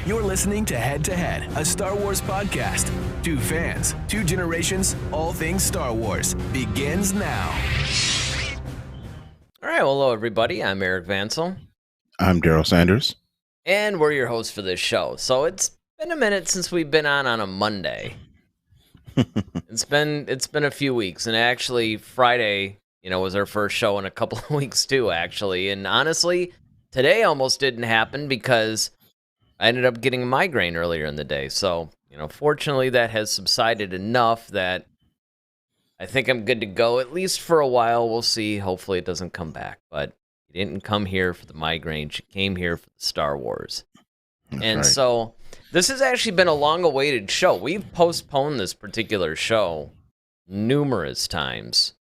You're listening to Head to Head, a Star Wars podcast. Two fans, two generations, all things Star Wars begins now. All right, well, hello, everybody. I'm Eric Vansel. I'm Daryl Sanders. And we're your hosts for this show. So it's been a minute since we've been on a Monday. It's been a few weeks, and actually Friday, was our first show in a couple of weeks too, actually. And honestly, today almost didn't happen because I ended up getting a migraine earlier in the day. So, fortunately that has subsided enough that I think I'm good to go, at least for a while. We'll see. Hopefully it doesn't come back. But you didn't come here for the migraine. You came here for the Star Wars. That's right. So this has actually been a long-awaited show. We've postponed this particular show numerous times.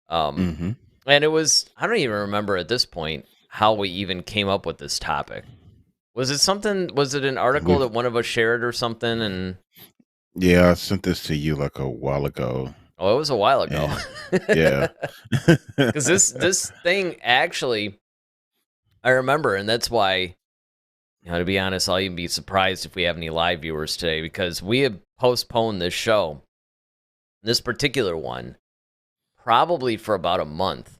And it was, I don't even remember at this point how we even came up with this topic. Was it an article that one of us shared or something? And yeah, I sent this to you like a while ago. Oh, it was a while ago. Yeah. Because this thing actually, I remember, and that's why, to be honest, I'll even be surprised if we have any live viewers today, because we have postponed this show, this particular one, probably for about a month.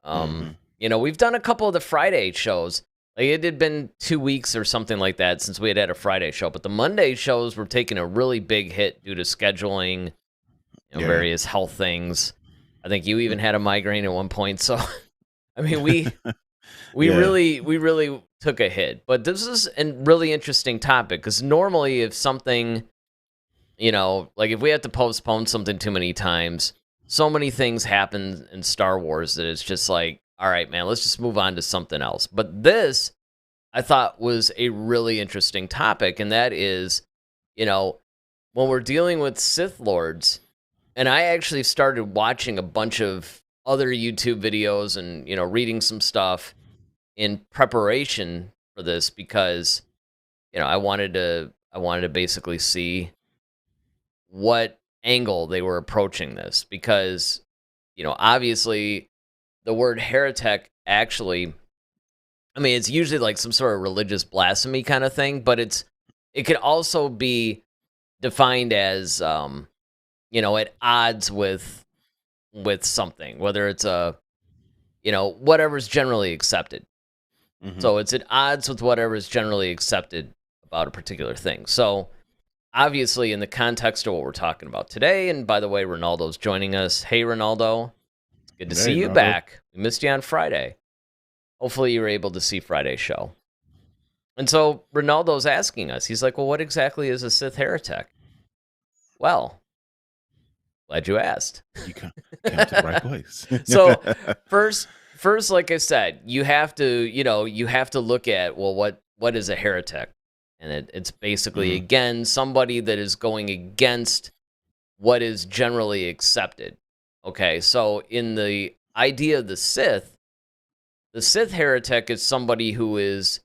We've done a couple of the Friday shows. Like, it had been 2 weeks or something like that since we had a Friday show, but the Monday shows were taking a really big hit due to scheduling, various health things. I think you even had a migraine at one point, so I mean, we really took a hit. But this is a really interesting topic, because normally if something, like if we have to postpone something too many times, so many things happen in Star Wars that it's just like, all right, man, let's just move on to something else. But this, I thought, was a really interesting topic, and that is, when we're dealing with Sith Lords, and I actually started watching a bunch of other YouTube videos and, reading some stuff in preparation for this, because, I wanted to basically see what angle they were approaching this, because, obviously the word heretic actually, I mean, it's usually like some sort of religious blasphemy kind of thing, but it could also be defined as, at odds with something, whether it's whatever's generally accepted. So it's at odds with whatever is generally accepted about a particular thing. So obviously, in the context of what we're talking about today, and by the way, Ronaldo's joining us. Hey, Ronaldo. It's good to see you back. We missed you on Friday. Hopefully you were able to see Friday's show. And so Ronaldo's asking us, he's like, well, what exactly is a Sith Heretic? Well, glad you asked. You came to the right place. So first, like I said, you have to look at, well, what is a heretic? And it's basically, again, somebody that is going against what is generally accepted. Okay, so in the idea of the Sith Heretic is somebody who is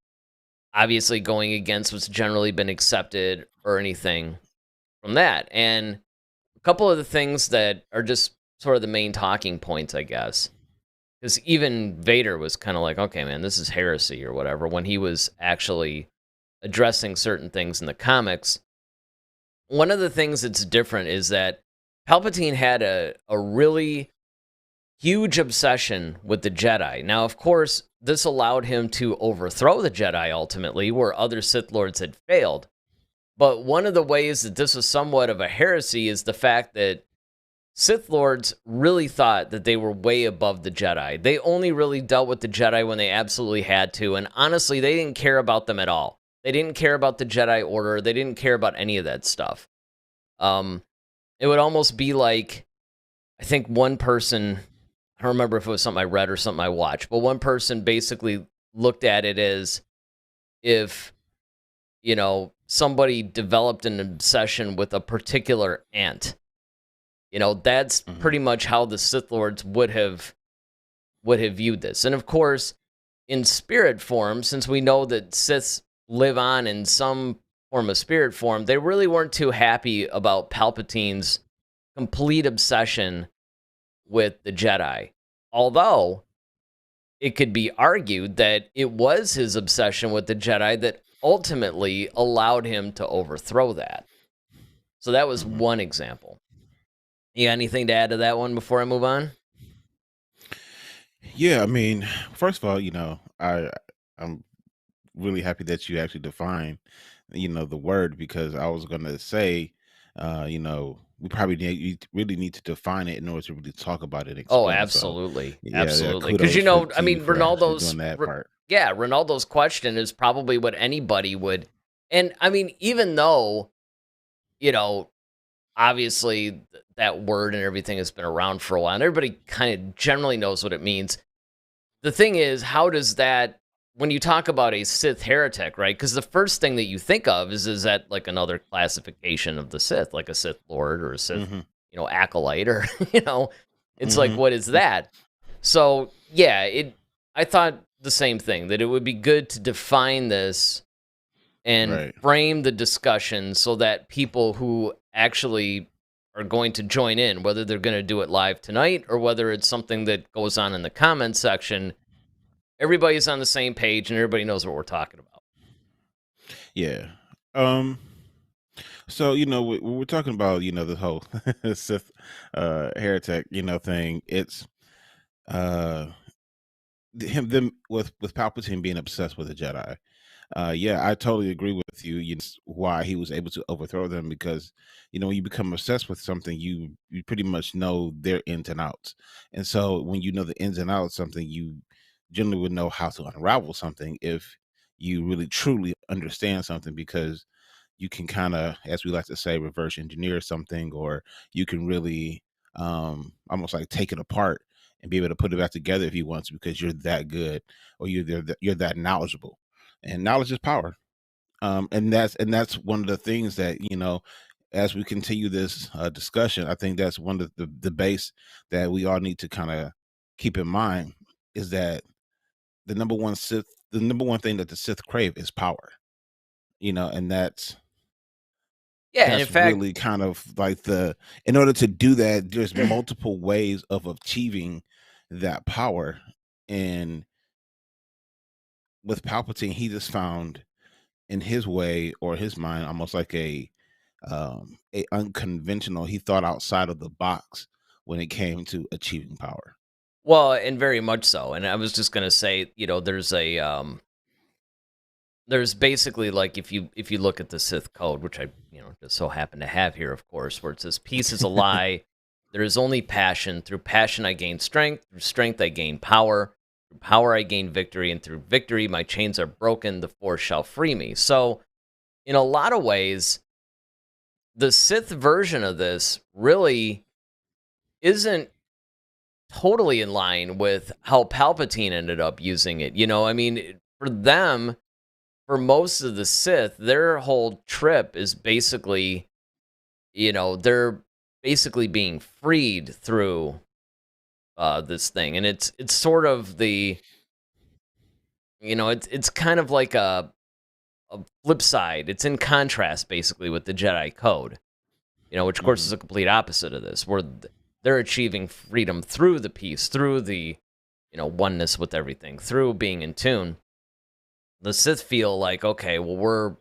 obviously going against what's generally been accepted or anything from that. And a couple of the things that are just sort of the main talking points, I guess, because even Vader was kind of like, okay, man, this is heresy or whatever, when he was actually addressing certain things in the comics. One of the things that's different is that Palpatine had a really huge obsession with the Jedi. Now, of course, this allowed him to overthrow the Jedi ultimately, where other Sith Lords had failed. But one of the ways that this was somewhat of a heresy is the fact that Sith Lords really thought that they were way above the Jedi. They only really dealt with the Jedi when they absolutely had to, and honestly, they didn't care about them at all. They didn't care about the Jedi Order. They didn't care about any of that stuff. It would almost be like, I think one person, I don't remember if it was something I read or something I watched, but one person basically looked at it as if, somebody developed an obsession with a particular ant. That's pretty much how the Sith Lords would have viewed this. And of course, in spirit form, since we know that Siths live on in some form of spirit form, they really weren't too happy about Palpatine's complete obsession with the Jedi. Although it could be argued that it was his obsession with the Jedi that ultimately allowed him to overthrow that. So that was one example. You got anything to add to that one before I move on? Yeah, I mean, first of all, I'm really happy that you actually define, the word, because I was gonna say, we probably you really need to define it in order to really talk about it and Oh, explain. So, absolutely. yeah, Absolutely. Because, kudos I to you mean, for actually doing that part. Ronaldo's question is probably what anybody would. And I mean, even though, you know, obviously that word and everything has been around for a while and everybody kind of generally knows what it means. The thing is, how does that, when you talk about a Sith heretic, right? Because the first thing that you think of is that like another classification of the Sith, like a Sith Lord or a Sith, Hmm. acolyte, or, it's like, Hmm. what is that? So, yeah, I thought the same thing, that it would be good to define this and Right. frame the discussion so that people who actually are going to join in, whether they're going to do it live tonight or whether it's something that goes on in the comment section, everybody's on the same page and everybody knows what we're talking about. Yeah. Um. So we're talking about the whole Sith heretic thing. It's uh them with Palpatine being obsessed with the Jedi. Yeah, I totally agree with you. Why he was able to overthrow them, because when you become obsessed with something, you pretty much know their ins and outs. And so when you know the ins and outs of something, you generally would know how to unravel something if you really truly understand something, because you can kind of, as we like to say, reverse engineer something, or you can really almost like take it apart and be able to put it back together if you want to, because you're that good, or you're that knowledgeable, and knowledge is power. And that's one of the things that as we continue this discussion, I think that's one of the base that we all need to kind of keep in mind, is that the number one thing that the Sith crave is power. And Yeah, and in that's fact, really kind of like in order to do that, there's multiple ways of achieving that power. And with Palpatine, he just found in his way, or his mind, almost like a unconventional, he thought outside of the box when it came to achieving power. well, and very much so. And I was just going to say, there's basically, like, if you look at the Sith code, which I just so happen to have here, of course, where it says peace is a lie, there is only passion, through passion I gain strength, through strength I gain power, through power I gain victory, and through victory my chains are broken, the force shall free me. So in a lot of ways, the Sith version of this really isn't totally in line with how Palpatine ended up using it. I mean, for them, for most of the Sith, their whole trip is basically, they're basically being freed through this thing, and it's sort of it's kind of like a flip side. It's in contrast, basically, with the Jedi Code, which of course Hmm. is a complete opposite of this, where they're achieving freedom through the peace, through the oneness with everything, through being in tune. The Sith feel like, okay, well,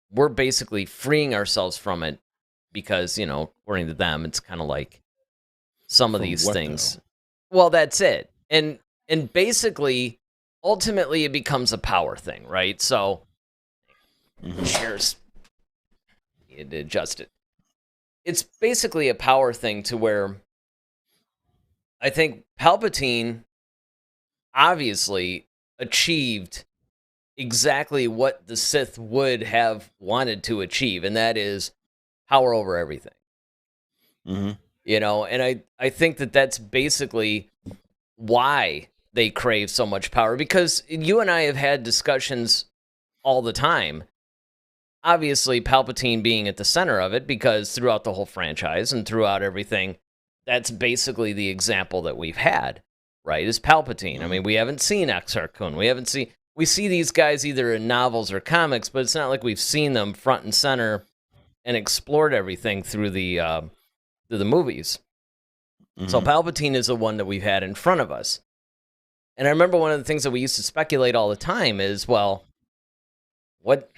we're basically freeing ourselves from it because, according to them, it's kind of like some of From these what though? things. Well, that's it. And basically, ultimately, it becomes a power thing, right? So, Hmm. cheers. You had to adjust it. It's basically a power thing to where I think Palpatine obviously achieved exactly what the Sith would have wanted to achieve, and that is power over everything. Hmm. And I think that that's basically why they crave so much power, because you and I have had discussions all the time. Obviously, Palpatine being at the center of it, because throughout the whole franchise and throughout everything, that's basically the example that we've had, right? Is Palpatine. I Hmm. mean, we haven't seen Exar Kun. We see these guys either in novels or comics, but it's not like we've seen them front and center and explored everything through the movies. So Hmm. Palpatine is the one that we've had in front of us. And I remember one of the things that we used to speculate all the time is, well, what?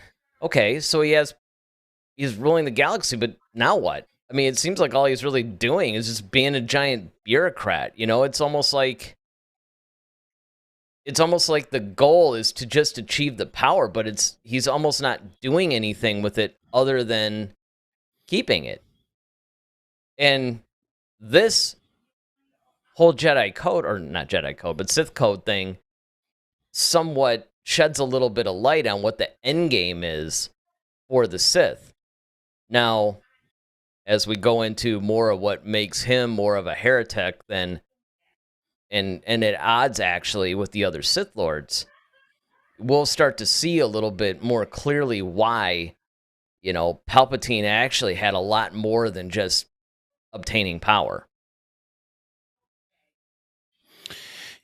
Okay, so he's ruling the galaxy, but now what? I mean, it seems like all he's really doing is just being a giant bureaucrat. It's almost like the goal is to just achieve the power, but he's almost not doing anything with it other than keeping it. And this whole Jedi code, or not Jedi code, but Sith code thing, somewhat sheds a little bit of light on what the end game is for the Sith. Now, as we go into more of what makes him more of a heretic than and at odds actually with the other Sith Lords, we'll start to see a little bit more clearly why, Palpatine actually had a lot more than just obtaining power.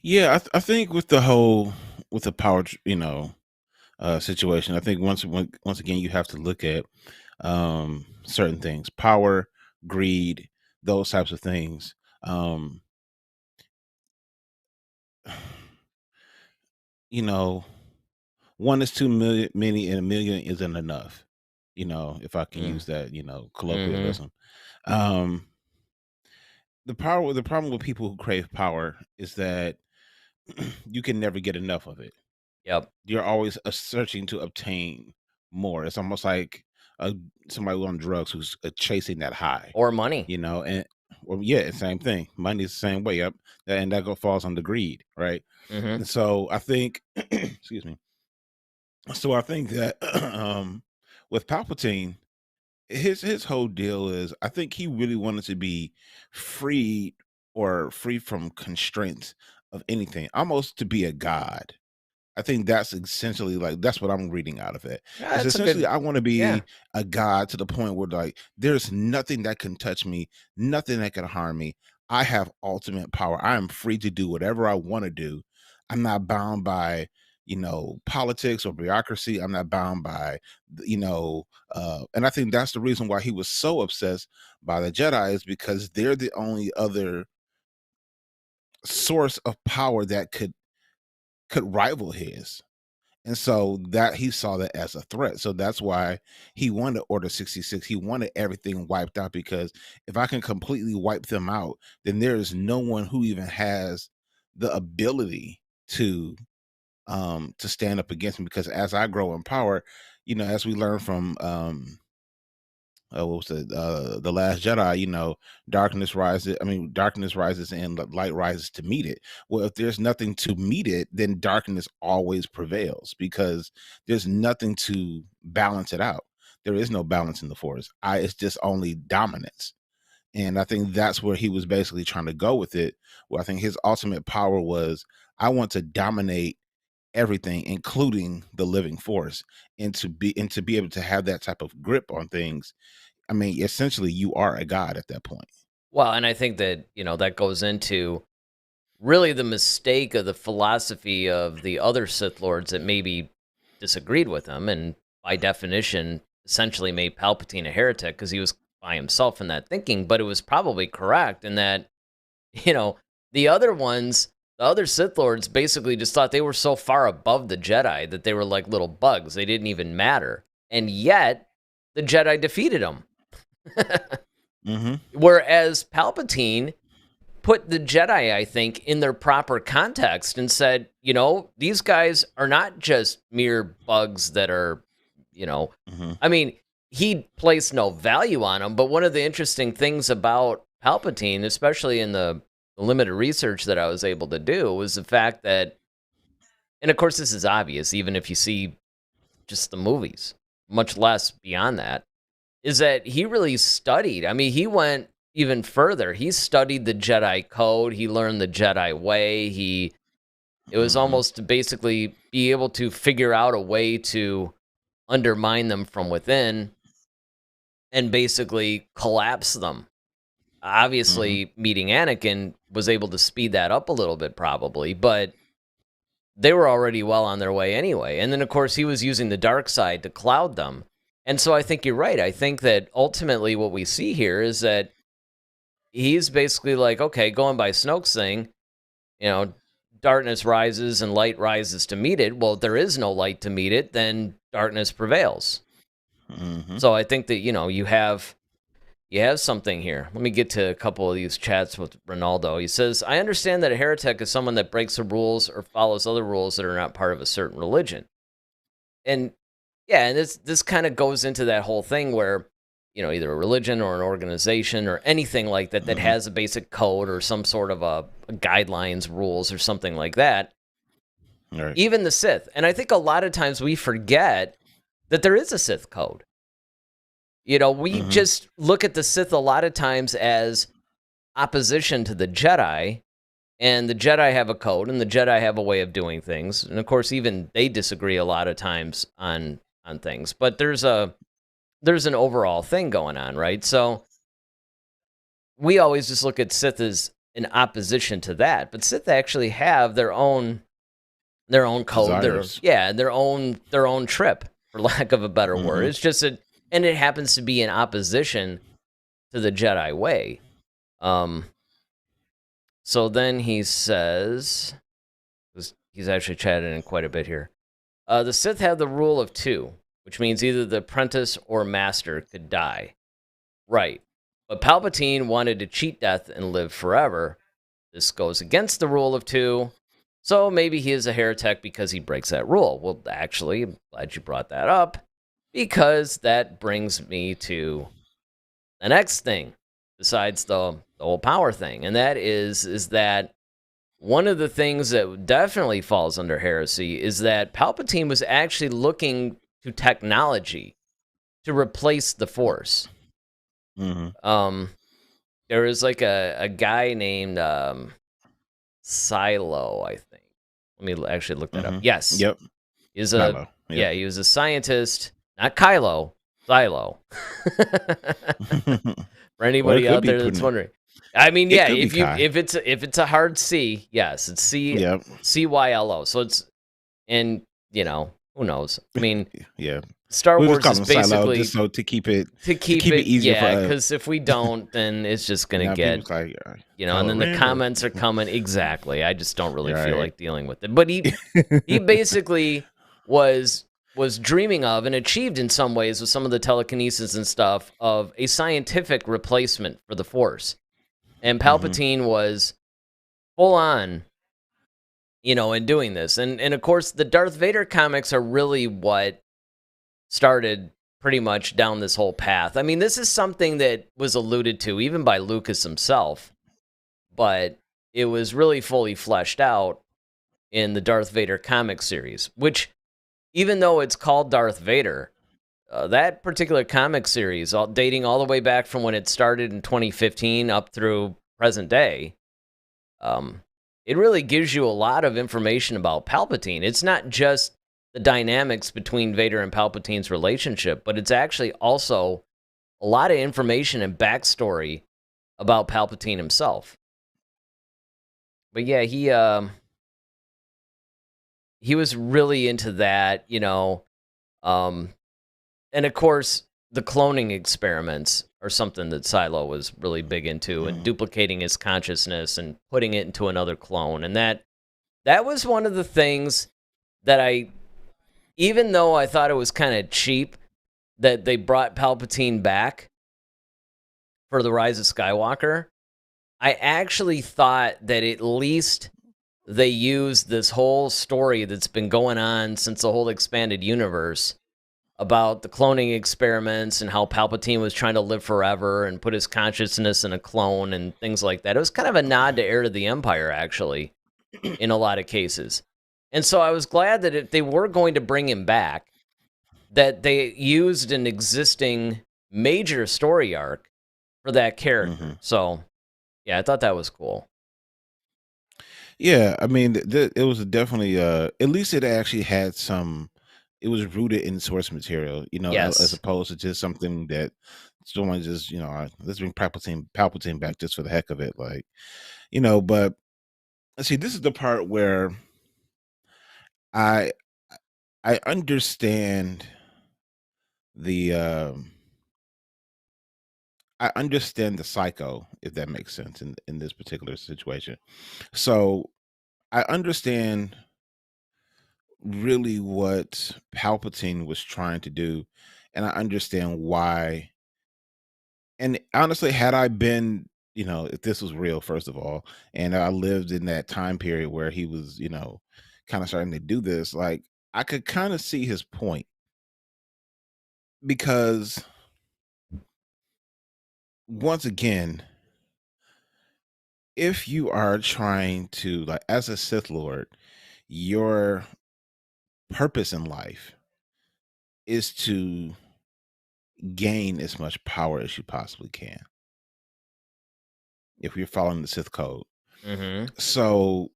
Yeah, I think with the power, situation, I think once again you have to look at certain things: power, greed, those types of things. You know, one is too many, and a million isn't enough. If I can Mm. use that, Mm-hmm. colloquialism. Um, the problem with people who crave power is that you can never get enough of it. Yep. You're always searching to obtain more. It's almost like uh, somebody on drugs who's chasing that high, Or money. and well, yeah, same thing. Money's the same way. Yep, and that falls under greed, right? Mm-hmm. And so I think, excuse me. So I think that with Palpatine, his whole deal is, I think he really wanted to be free free from constraints of anything, almost to be a god. I think that's essentially, like, that's what I'm reading out of it. Yeah, It's that's a essentially, good. I want to Yeah. be a god to the point where, like, there's nothing that can touch me, nothing that can harm me. I have ultimate power. I am free to do whatever I want to do. I'm not bound by, politics or bureaucracy. I'm not bound by, and I think that's the reason why he was so obsessed by the Jedi, is because they're the only other source of power that could rival his. And so that he saw that as a threat. So that's why he wanted Order 66. He wanted everything wiped out, because if I can completely wipe them out, then there is no one who even has the ability to stand up against me. Because as I grow in power, as we learn from what was it, the Last Jedi, darkness rises and light rises to meet it. Well, if there's nothing to meet it, then darkness always prevails, because there's nothing to balance it out. There is no balance in the force. It's just only dominance. And I think that's where he was basically trying to go with it. Where I think his ultimate power was, I want to dominate everything, including the living force, and to be able to have that type of grip on things. I mean, essentially, you are a god at that point. Well, and I think that, that goes into really the mistake of the philosophy of the other Sith Lords that maybe disagreed with him, and by definition, essentially made Palpatine a heretic because he was by himself in that thinking. But it was probably correct in that, you know, the other ones, the other Sith Lords basically just thought they were so far above the Jedi that they were like little bugs. They didn't even matter. And yet, the Jedi defeated them. Mm-hmm. Whereas Palpatine put the Jedi, I think, in their proper context and said, these guys are not just mere bugs that are, Mm-hmm. I mean, he placed no value on them. But one of the interesting things about Palpatine, especially in the limited research that I was able to do, was the fact that, and of course, this is obvious, even if you see just the movies, much less beyond that, is that he really studied. I mean, he went even further. He studied the Jedi code. He learned the Jedi way. It was Mm-hmm. almost to basically be able to figure out a way to undermine them from within and basically collapse them. Mm-hmm. Obviously, meeting Anakin was able to speed that up a little bit, probably, but they were already well on their way anyway. And then, of course, he was using the dark side to cloud them. And so I think you're right. I think that ultimately what we see here is that he's basically like, okay, going by Snoke's thing, you know, darkness rises and light rises to meet it. Well, if there is no light to meet it, then darkness prevails. So I think that, you have something here. Let me get to a couple of these chats with Ronaldo. He says, I understand that a heretic is someone that breaks the rules or follows other rules that are not part of a certain religion. And yeah, and this kind of goes into that whole thing where, either a religion or an organization or anything like that that has a basic code or some sort of a guidelines, rules, or something like that. Right. Even the Sith. And I think a lot of times we forget that there is a Sith code. We just look at the Sith a lot of times as opposition to the Jedi, and the Jedi have a code, and the Jedi have a way of doing things. And of course, even they disagree a lot of times on things. But there's an overall thing going on, right? So we always just look at Sith as an opposition to that, but Sith actually have their own code, their own trip, for lack of a better word. It's just and it happens to be in opposition to the Jedi way. So then he says, he's actually chatted in quite a bit here. The Sith have the rule of 2, which means either the apprentice or master could die. Right. But Palpatine wanted to cheat death and live forever. This goes against the rule of 2. So maybe he is a heretic because he breaks that rule. Well, actually, I'm glad you brought that up, because that brings me to the next thing besides the whole power thing. And that is that one of the things that definitely falls under heresy is that Palpatine was actually looking to technology to replace the Force. There was like a guy named Silo, I think. Let me actually look that up. Yes. Yep. He was he was a scientist, not Kylo, Silo. For anybody out there that's wondering. I mean, yeah, if it's a hard C, yes, it's CYLO. So it's, and who knows? I mean, yeah. Star Wars is basically just so to keep it easier for us. Because if we don't, then it's just gonna get like, and then the comments are coming. Exactly. I just don't really feel like dealing with it. But he basically was dreaming of and achieved in some ways with some of the telekinesis and stuff of a scientific replacement for the Force. And Palpatine was full on, in doing this. And of course, the Darth Vader comics are really what started pretty much down this whole path. I mean, this is something that was alluded to even by Lucas himself, but it was really fully fleshed out in the Darth Vader comic series, which, even though it's called Darth Vader, that particular comic series, dating all the way back from when it started in 2015 up through present day, it really gives you a lot of information about Palpatine. It's not just the dynamics between Vader and Palpatine's relationship, but it's actually also a lot of information and backstory about Palpatine himself. But yeah, he was really into that, and of course, the cloning experiments are something that Silo was really big into, and duplicating his consciousness and putting it into another clone. And that was one of the things that even though I thought it was kind of cheap that they brought Palpatine back for The Rise of Skywalker, I actually thought that at least they used this whole story that's been going on since the whole expanded universe about the cloning experiments and how Palpatine was trying to live forever and put his consciousness in a clone and things like that. It was kind of a nod to Heir to the Empire, actually, in a lot of cases. And so I was glad that if they were going to bring him back, that they used an existing major story arc for that character. So, yeah, I thought that was cool. Yeah, I mean, it was definitely, at least it actually had some, it was rooted in source material, as opposed to just something that someone just, let's bring Palpatine back just for the heck of it. Like, but see, this is the part where I understand the psycho, if that makes sense in this particular situation. So I understand really what Palpatine was trying to do, and I understand why. And honestly, had I been, if this was real, first of all, and I lived in that time period where he was, kind of starting to do this, like I could kind of see his point because once again, if you are trying to, like, as a Sith Lord, your purpose in life is to gain as much power as you possibly can if you're following the Sith code. Mm-hmm. So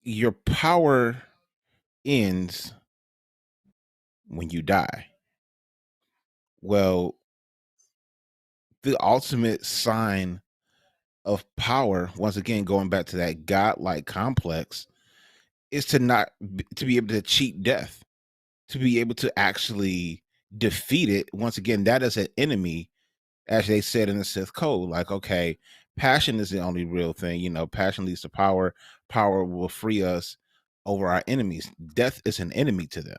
your power ends when you die. Well, the ultimate sign of power, once again, going back to that godlike complex, is to be able to cheat death, to be able to actually defeat it. Once again, that is an enemy, as they said in the Sith code. Like, okay, passion is the only real thing. Passion leads to power. Power will free us over our enemies. Death is an enemy to them.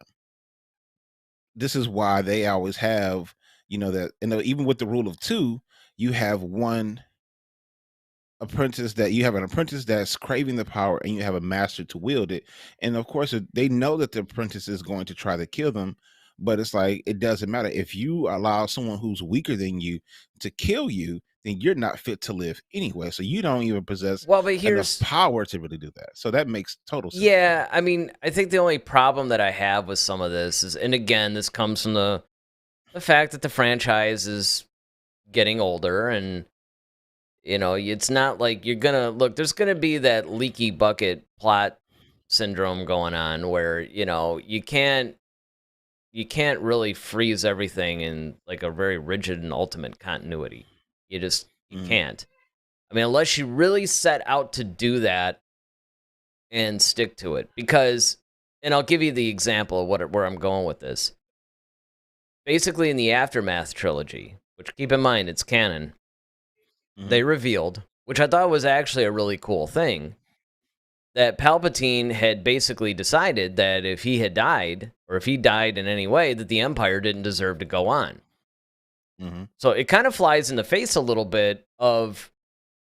This is why they always have, that, even with the rule of two, you have one apprentice that you have an apprentice that's craving the power, and you have a master to wield it. And of course, they know that the apprentice is going to try to kill them, but it's like, it doesn't matter. If you allow someone who's weaker than you to kill you, then you're not fit to live anyway. So you don't even possess Well, but enough here's power to really do that. So that makes total sense to me. yeah, I mean, I think the only problem that I have with some of this is, and again, this comes from the fact that the franchise is getting older, and it's not like you're gonna look. There's gonna be that leaky bucket plot syndrome going on where you can't really freeze everything in like a very rigid and ultimate continuity. You Mhm. can't. I mean, unless you really set out to do that and stick to it. Because, and I'll give you the example of where I'm going with this. Basically, in the Aftermath trilogy, which keep in mind it's canon, Mhm. they revealed, which I thought was actually a really cool thing, that Palpatine had basically decided that if he had died, or if he died in any way, that the Empire didn't deserve to go on. Mhm. So it kind of flies in the face a little bit of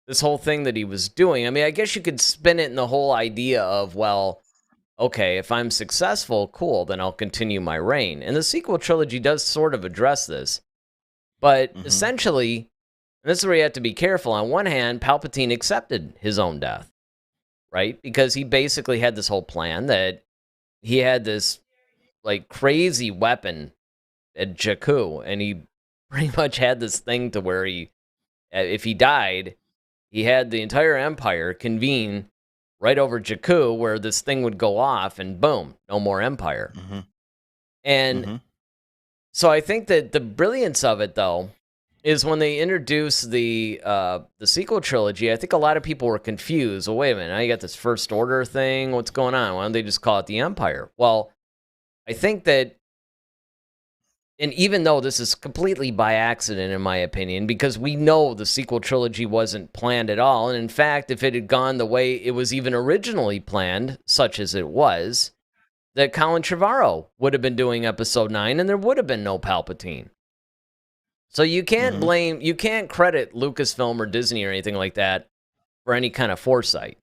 this whole thing that he was doing. I mean, I guess you could spin it in the whole idea of, well, okay, if I'm successful, cool, then I'll continue my reign. And the sequel trilogy does sort of address this. But Mhm. essentially, and this is where you have to be careful. On one hand, Palpatine accepted his own death, right? Because he basically had this whole plan that he had this like crazy weapon at Jakku, and he pretty much had this thing to where if he died, he had the entire empire convene right over Jakku, where this thing would go off, and boom, no more empire. Mhm. And Mhm. so I think that the brilliance of it, though, is when they introduced the sequel trilogy. I think a lot of people were confused. Well, wait a minute, now you got this First Order thing. What's going on? Why don't they just call it the Empire? Well, I think that, and even though this is completely by accident, in my opinion, because we know the sequel trilogy wasn't planned at all, and in fact, if it had gone the way it was even originally planned, such as it was, that Colin Trevorrow would have been doing episode 9, and there would have been no Palpatine. So you Mhm. can't credit Lucasfilm or Disney or anything like that for any kind of foresight.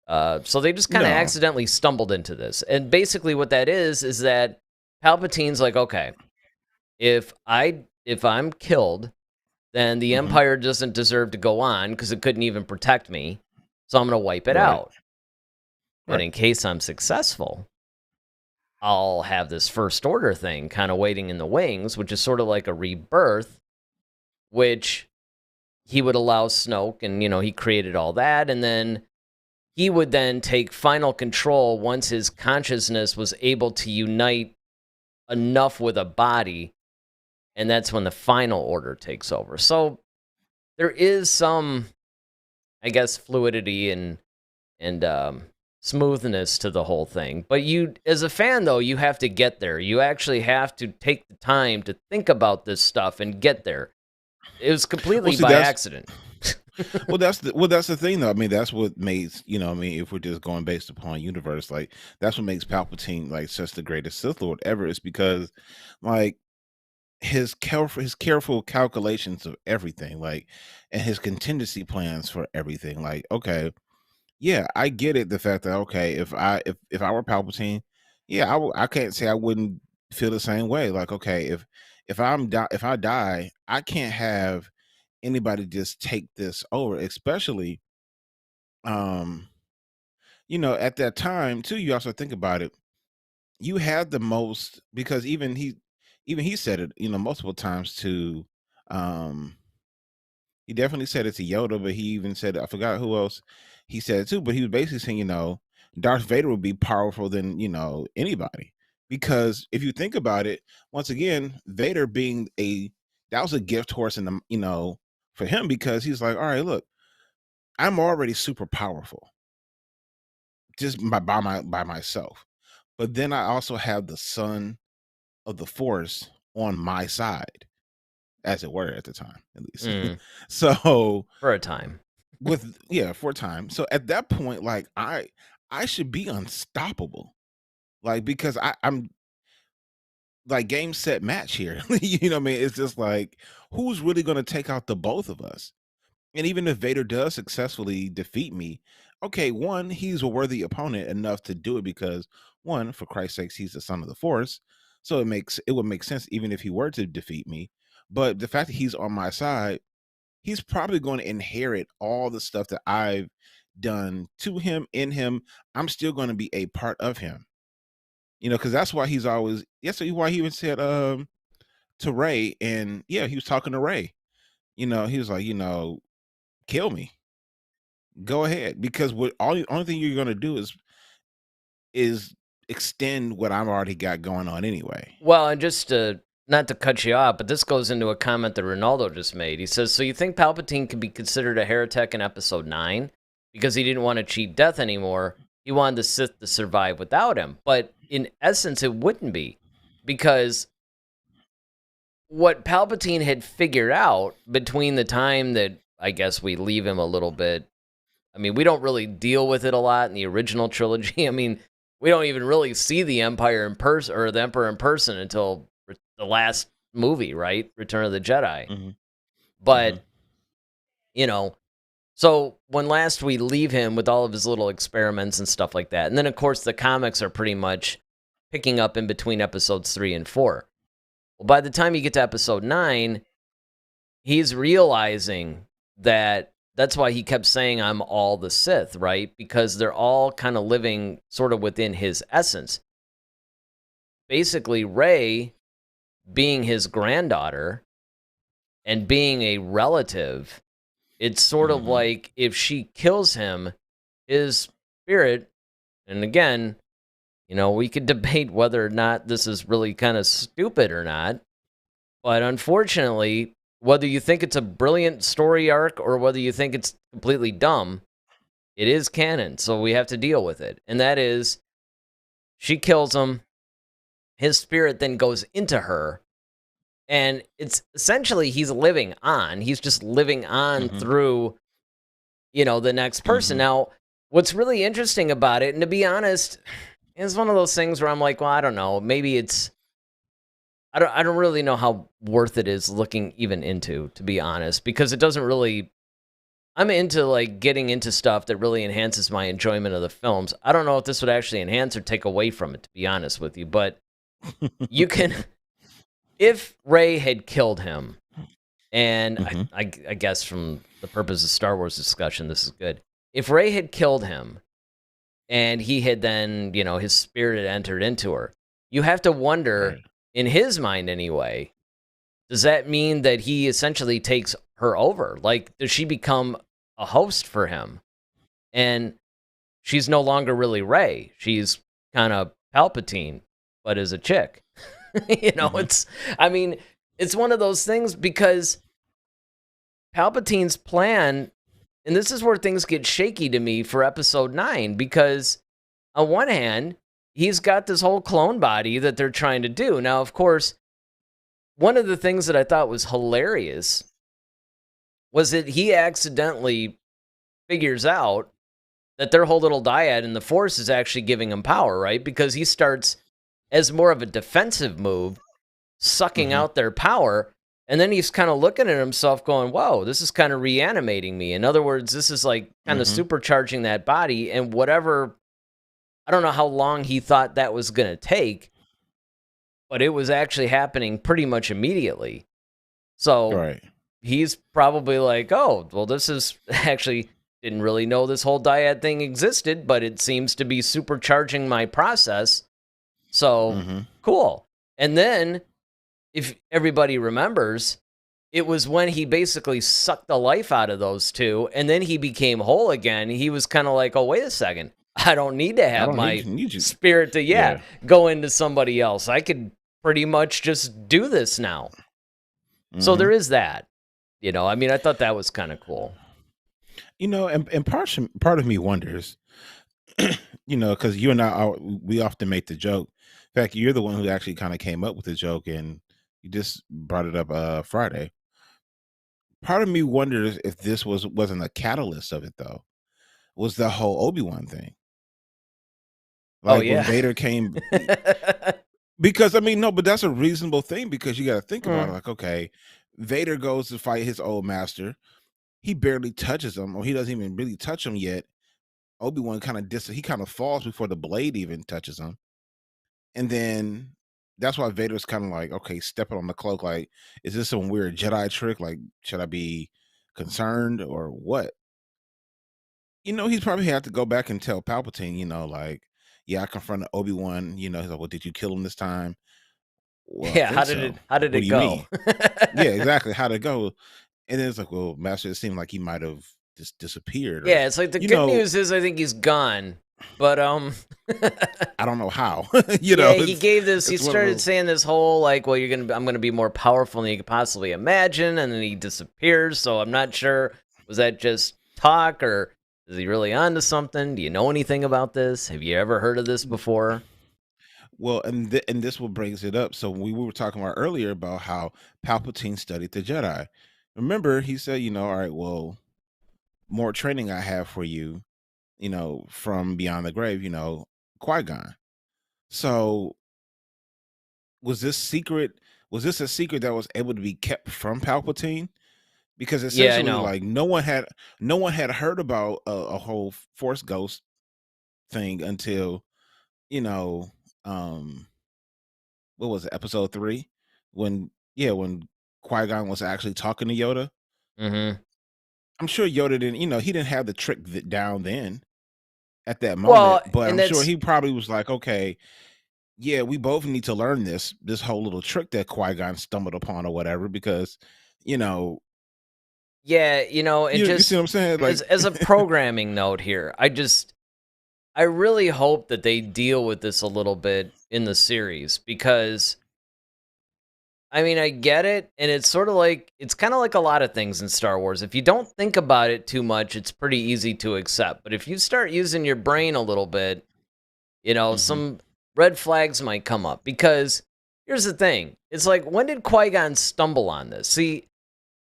So they just kind of No. accidentally stumbled into this. And basically what that is that Palpatine's like, okay, if I'm killed, then the Mhm. Empire doesn't deserve to go on because it couldn't even protect me. So I'm going to wipe it Right. out. But Right. in case I'm successful, I'll have this First Order thing kind of waiting in the wings, which is sort of like a rebirth, which he would allow Snoke, and he created all that, and then he would then take final control once his consciousness was able to unite enough with a body, and that's when the final order takes over. So there is some, I guess, fluidity and smoothness to the whole thing. But you, as a fan, though, you have to get there. You actually have to take the time to think about this stuff and get there. It was Well, completely see, by that's accident. That's the thing though. I mean, that's what makes, I mean, if we're just going based upon universe, like that's what makes Palpatine like such the greatest Sith Lord ever, is because like his careful calculations of everything, like, and his contingency plans for everything. Like, okay, yeah, I get it. The fact that, okay, if I were Palpatine, yeah, I can't say I wouldn't feel the same way. Like, okay, if I die, I can't have anybody just take this over, especially um at that time too. You also think about it, you had the most, because even he said it, multiple times to um he definitely said it to Yoda, but he even said, I forgot who else he said it to, but he was basically saying, Darth Vader would be powerful than, anybody. Because if you think about it, once again, Vader being that was a gift horse in the, for him, because he's like, all right, look, I'm already super powerful just by myself. But then I also have the son of the Force on my side, as it were, at the time, at least. So For a time. for a time. So at that point, like I should be unstoppable. Like, because I'm like game set match here. You know what I mean? It's just like, who's really gonna take out the both of us? And even if Vader does successfully defeat me, okay, one, he's a worthy opponent enough to do it, because one, for Christ's sakes, he's the son of the Force. So it would make sense even if he were to defeat me. But the fact that he's on my side, he's probably going to inherit all the stuff that I've done to him, in him. I'm still going to be a part of him. Because that's why he's always, that's why he even said to Rey, and yeah, he was talking to Rey. He was like, kill me. Go ahead, because what only thing you're gonna do is extend what I've already got going on anyway. Well, and just not to cut you off, but this goes into a comment that Ronaldo just made. He says, so you think Palpatine could be considered a heretic in Episode 9 because he didn't want to cheat death anymore? He wanted the Sith to survive without him. But in essence, it wouldn't be, because what Palpatine had figured out between the time that, I guess, we leave him a little bit, I mean, we don't really deal with it a lot in the original trilogy. I mean, we don't even really see the Empire in person, or the Emperor in person, until the last movie, right? Return of the Jedi. Mm-hmm. But, so when last we leave him with all of his little experiments and stuff like that, and then, of course, the comics are pretty much picking up in between episodes 3 and 4. Well, by the time you get to episode 9, he's realizing that that's why he kept saying, I'm all the Sith, right? Because they're all kind of living sort of within his essence. Basically, Rey, being his granddaughter and being a relative, it's sort of like if she kills him, his spirit, and again, we could debate whether or not this is really kind of stupid or not, but unfortunately, whether you think it's a brilliant story arc or whether you think it's completely dumb, it is canon, so we have to deal with it. And that is, she kills him, his spirit then goes into her, and it's essentially he's living on. He's just living on through, the next person. Now, what's really interesting about it, and to be honest, it's one of those things where I'm like, well, I don't know, maybe it's, I don't really know how worth it is looking even into, to be honest, because it doesn't really, I'm into like getting into stuff that really enhances my enjoyment of the films. I don't know if this would actually enhance or take away from it, to be honest with you, but you can, if Rey had killed him, and I guess from the purpose of Star Wars discussion, this is good. If Rey had killed him and he had then, his spirit had entered into her, you have to wonder, in his mind anyway, does that mean that he essentially takes her over? Like, does she become a host for him? And she's no longer really Rey. She's kind of Palpatine, but as a chick. It's one of those things, because Palpatine's plan, and this is where things get shaky to me for episode 9, because on one hand, he's got this whole clone body that they're trying to do. Now, of course, one of the things that I thought was hilarious was that he accidentally figures out that their whole little dyad in the Force is actually giving him power, right? Because he starts as more of a defensive move, sucking out their power, and then he's kind of looking at himself going, whoa, this is kind of reanimating me. In other words, this is like kind of supercharging that body, and whatever, I don't know how long he thought that was going to take, but it was actually happening pretty much immediately. So he's probably like, oh, well, this is actually, didn't really know this whole dyad thing existed, but it seems to be supercharging my process. So cool. And then, if everybody remembers, it was when he basically sucked the life out of those two, and then he became whole again. He was kind of like, oh, wait a second. I don't need to have my spirit to go into somebody else. I could pretty much just do this now. So there is that. You know, I mean, I thought that was kind of cool. You know, and part of me wonders, you know, because you and I, we often make the joke. In fact, you're the one who actually kind of came up with the joke, and you just brought it up Friday. Part of me wonders if this wasn't a catalyst of it, though. Was the whole Obi-Wan thing? Like when Vader came, because I mean, no, but that's a reasonable thing, because you got to think about it. Like, okay, Vader goes to fight his old master. He barely touches him, or he doesn't even really touch him yet. Obi-Wan kind of falls before the blade even touches him. And then that's why Vader's kind of like, okay, stepping on the cloak. Like, is this some weird Jedi trick? Like, should I be concerned or what? You know, he's probably had to go back and tell Palpatine, you know, like, yeah, I confronted Obi-Wan. You know, he's like, well, did you kill him this time? Well, yeah, how did it go? Yeah, exactly. How'd it go? And then it's like, well, Master, it seemed like he might have just disappeared. Yeah, it's like the good news is I think he's gone. But I don't know how. You know, he gave this. He started saying this whole like, well, I'm gonna be more powerful than you could possibly imagine, and then he disappears. So I'm not sure, was that just talk, or is he really onto something? Do you know anything about this? Have you ever heard of this before? Well, and this what brings it up. So we were talking about earlier about how Palpatine studied the Jedi. Remember, he said, you know, all right, well, more training I have for you, you know, from beyond the grave, you know, Qui-Gon. So was this a secret that was able to be kept from Palpatine? Because essentially, like, no one had heard about a whole Force Ghost thing until, you know, what was it, episode 3, when Qui-Gon was actually talking to Yoda. I'm sure Yoda didn't, you know, he didn't have the trick down then at that moment, but I'm sure he probably was like, okay, yeah, we both need to learn this whole little trick that Qui-Gon stumbled upon or whatever, because, you know. Yeah, you know, it you see what I'm saying? Like, as a programming note here, I really hope that they deal with this a little bit in the series, because I mean, I get it, and it's sort of like, it's kind of like a lot of things in Star Wars. If you don't think about it too much, it's pretty easy to accept. But if you start using your brain a little bit, you know, some red flags might come up. Because here's the thing. It's like, when did Qui-Gon stumble on this? See,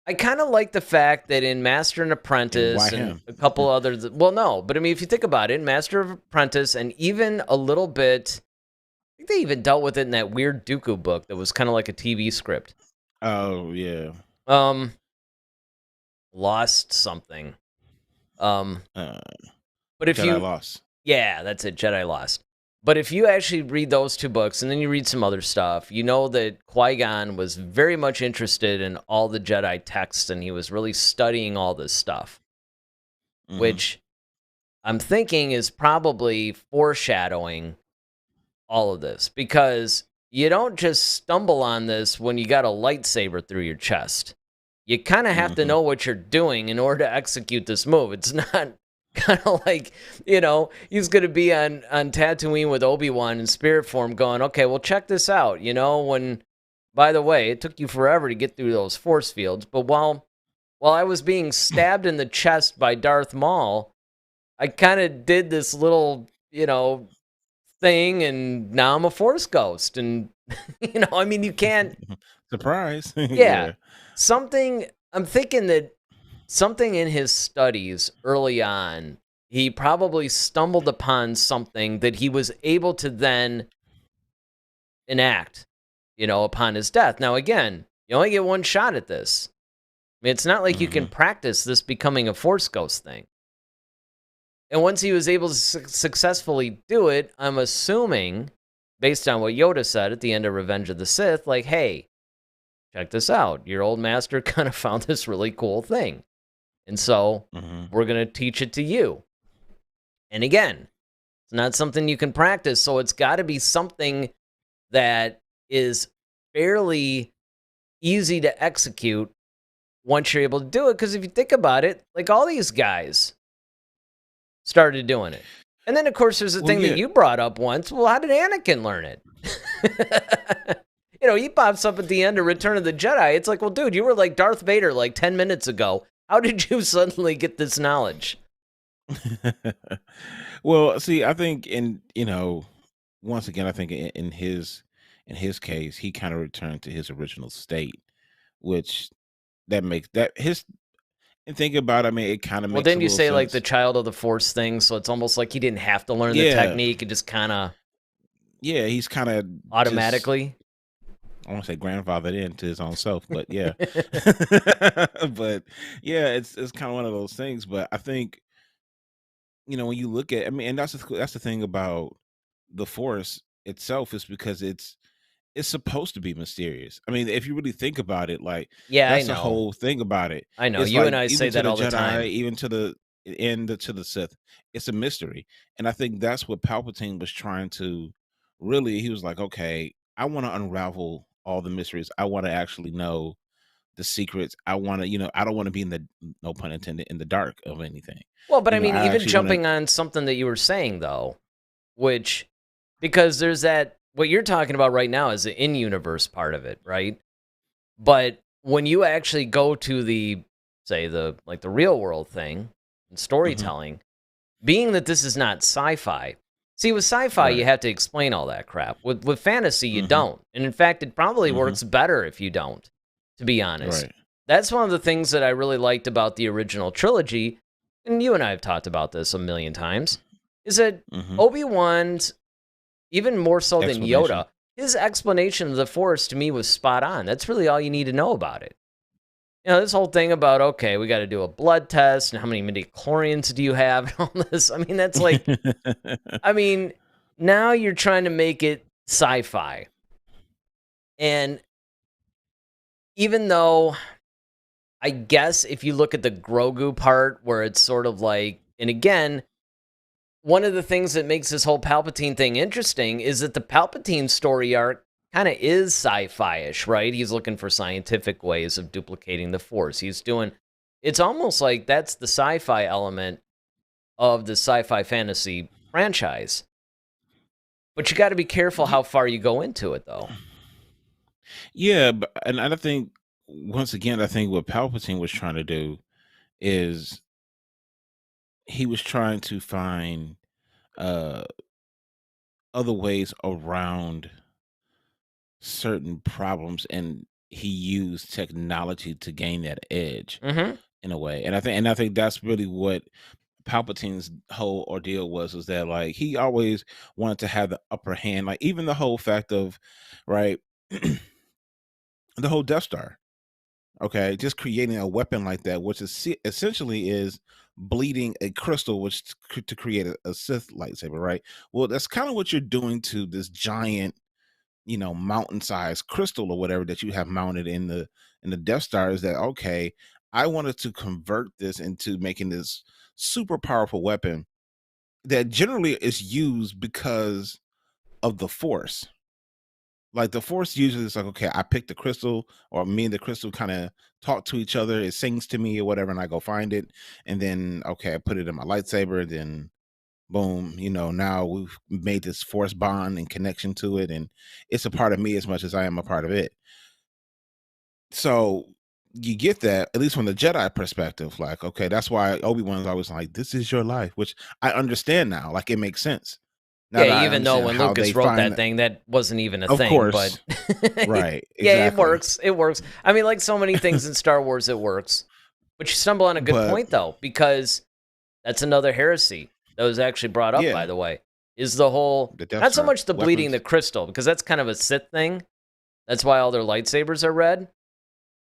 I kind of like the fact that in Master and Apprentice and a couple others, well, no, but I mean, if you think about it, Master of Apprentice, and even a little bit, I think they even dealt with it in that weird Dooku book that was kind of like a TV script. Oh, yeah. Lost something. But if Jedi Lost. Yeah, that's it, Jedi Lost. But if you actually read those two books, and then you read some other stuff, you know that Qui-Gon was very much interested in all the Jedi texts, and he was really studying all this stuff, which I'm thinking is probably foreshadowing all of this, because you don't just stumble on this when you got a lightsaber through your chest. You kind of have to know what you're doing in order to execute this move. It's not kind of like, you know, he's going to be on Tatooine with Obi-Wan in spirit form going, okay, well, check this out. You know, when, by the way, it took you forever to get through those force fields, but while I was being stabbed in the chest by Darth Maul, I kind of did this little, you know, thing, and now I'm a Force ghost. And, you know, I mean, you can't. Surprise. Yeah. Something, I'm thinking that something in his studies early on, he probably stumbled upon something that he was able to then enact, upon his death. Now, again, you only get one shot at this. I mean, it's not like you can Mhm. practice this becoming a Force ghost thing. And once he was able to successfully do it, I'm assuming, based on what Yoda said at the end of Revenge of the Sith, like, hey, check this out. Your old master kind of found this really cool thing. And so Mhm. we're going to teach it to you. And again, it's not something you can practice. So it's got to be something that is fairly easy to execute once you're able to do it. Because if you think about it, like all these guys started doing it. And then, of course, there's the Well, thing yeah. that you brought up once. Well, how did Anakin learn it? He pops up at the end of Return of the Jedi. It's like, well, dude, you were like Darth Vader like 10 minutes ago. How did you suddenly get this knowledge? Well, see, I think once again, I think in his case, he kind of returned to his original state, which that makes that his and think about it, I mean, it kind of Well, makes a didn't you little say like the sense. child of the Force thing? So it's almost like he didn't have to learn the Yeah. technique. It just kind of Yeah, he's kind of just automatically. I want to say grandfathered into his own self, but yeah. But yeah, it's kind of one of those things, but I think when you look at I mean, and that's the thing about the Force itself is because it's supposed to be mysterious. I mean, if you really think about it, like Yeah, I that's the know. whole thing about it. I know. It's You like and I even say to that the all the Jedi, time. even to to the Sith, it's a mystery. And I think that's what Palpatine was trying to really. He was like, okay, I want to unravel all the mysteries. I want to actually know the secrets. I want to, I don't want to be in the no pun intended in the dark of anything. Well, but I mean, I even actually want to. jumping on something that you were saying, though, which, because there's what you're talking about right now is the in universe part of it, right? But when you actually go to say, the real world thing and Mhm. storytelling, being that this is not sci-fi. See, with sci-fi, you Right. have to explain all that crap. With fantasy, you Mhm. don't. And in fact, it probably Mhm. works better if you don't, to be honest. Right. That's one of the things that I really liked about the original trilogy, and you and I have talked about this a million times, is that Mhm. Obi-Wan's, even more so than Explanation. Yoda, his explanation of the Force to me was spot on. That's really all you need to know about it. This whole thing about, okay, we got to do a blood test and how many midichlorians do you have and all this. I mean, that's like, I mean, now you're trying to make it sci-fi. And even though I guess if you look at the Grogu part where it's sort of like, and again, one of the things that makes this whole Palpatine thing interesting is that the Palpatine story arc kind of is sci-fi-ish, right? He's looking for scientific ways of duplicating the Force. It's almost like that's the sci-fi element of the sci-fi fantasy franchise. But you got to be careful Ye- how far you go into it, though. Yeah, but and I think once again, I think what Palpatine was trying to do is he was trying to find uh other ways around certain problems, and he used technology to gain that edge Mm-hmm. in a way. And I think that's really what Palpatine's whole ordeal was that like he always wanted to have the upper hand. Like even the whole fact of right the whole Death Star. Okay, just creating a weapon like that, which is essentially is bleeding a crystal, which to create a Sith lightsaber, right? Well, that's kind of what you're doing to this giant, mountain-sized crystal or whatever that you have mounted in the Death Star. Is that okay? I wanted to convert this into making this super powerful weapon that generally is used because of the Force. Like the Force usually is like, okay, I pick the crystal, or me and the crystal kind of talk to each other. It sings to me or whatever, and I go find it, and then okay, I put it in my lightsaber. And then boom, now we've made this Force bond and connection to it, and it's a part of me as much as I am a part of it. So you get that at least from the Jedi perspective. Like, okay, that's why Obi-Wan's always like, "This is your life," which I understand now. Like, it makes sense now Yeah, that I even though understand when how they Lucas wrote find. that thing, that wasn't even a Of thing, but course, right? yeah, it Exactly. works. It works. I mean, like so many things in Star Wars, it works. But you stumble on a good But point, though, because that's another heresy that was actually brought up, by yeah, the way, is the whole, the Death not so Star much the bleeding the weapons. crystal, because that's kind of a Sith thing. That's why all their lightsabers are red.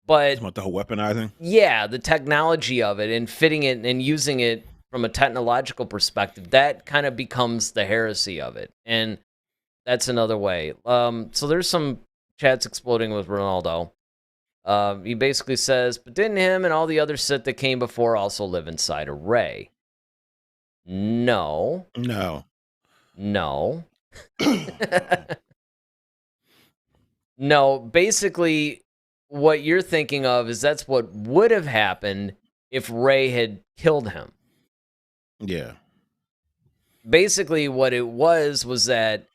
But About the whole weaponizing. yeah, the technology of it and fitting it and using it from a technological perspective, that kind of becomes the heresy of it. And that's another way. So there's some chats exploding with Ronaldo. He basically says, but didn't him and all the other Sith that came before also live inside of Rey? No. No. No. No, basically, what you're thinking of is that's what would have happened if Rey had killed him. Yeah. Basically, what it was that,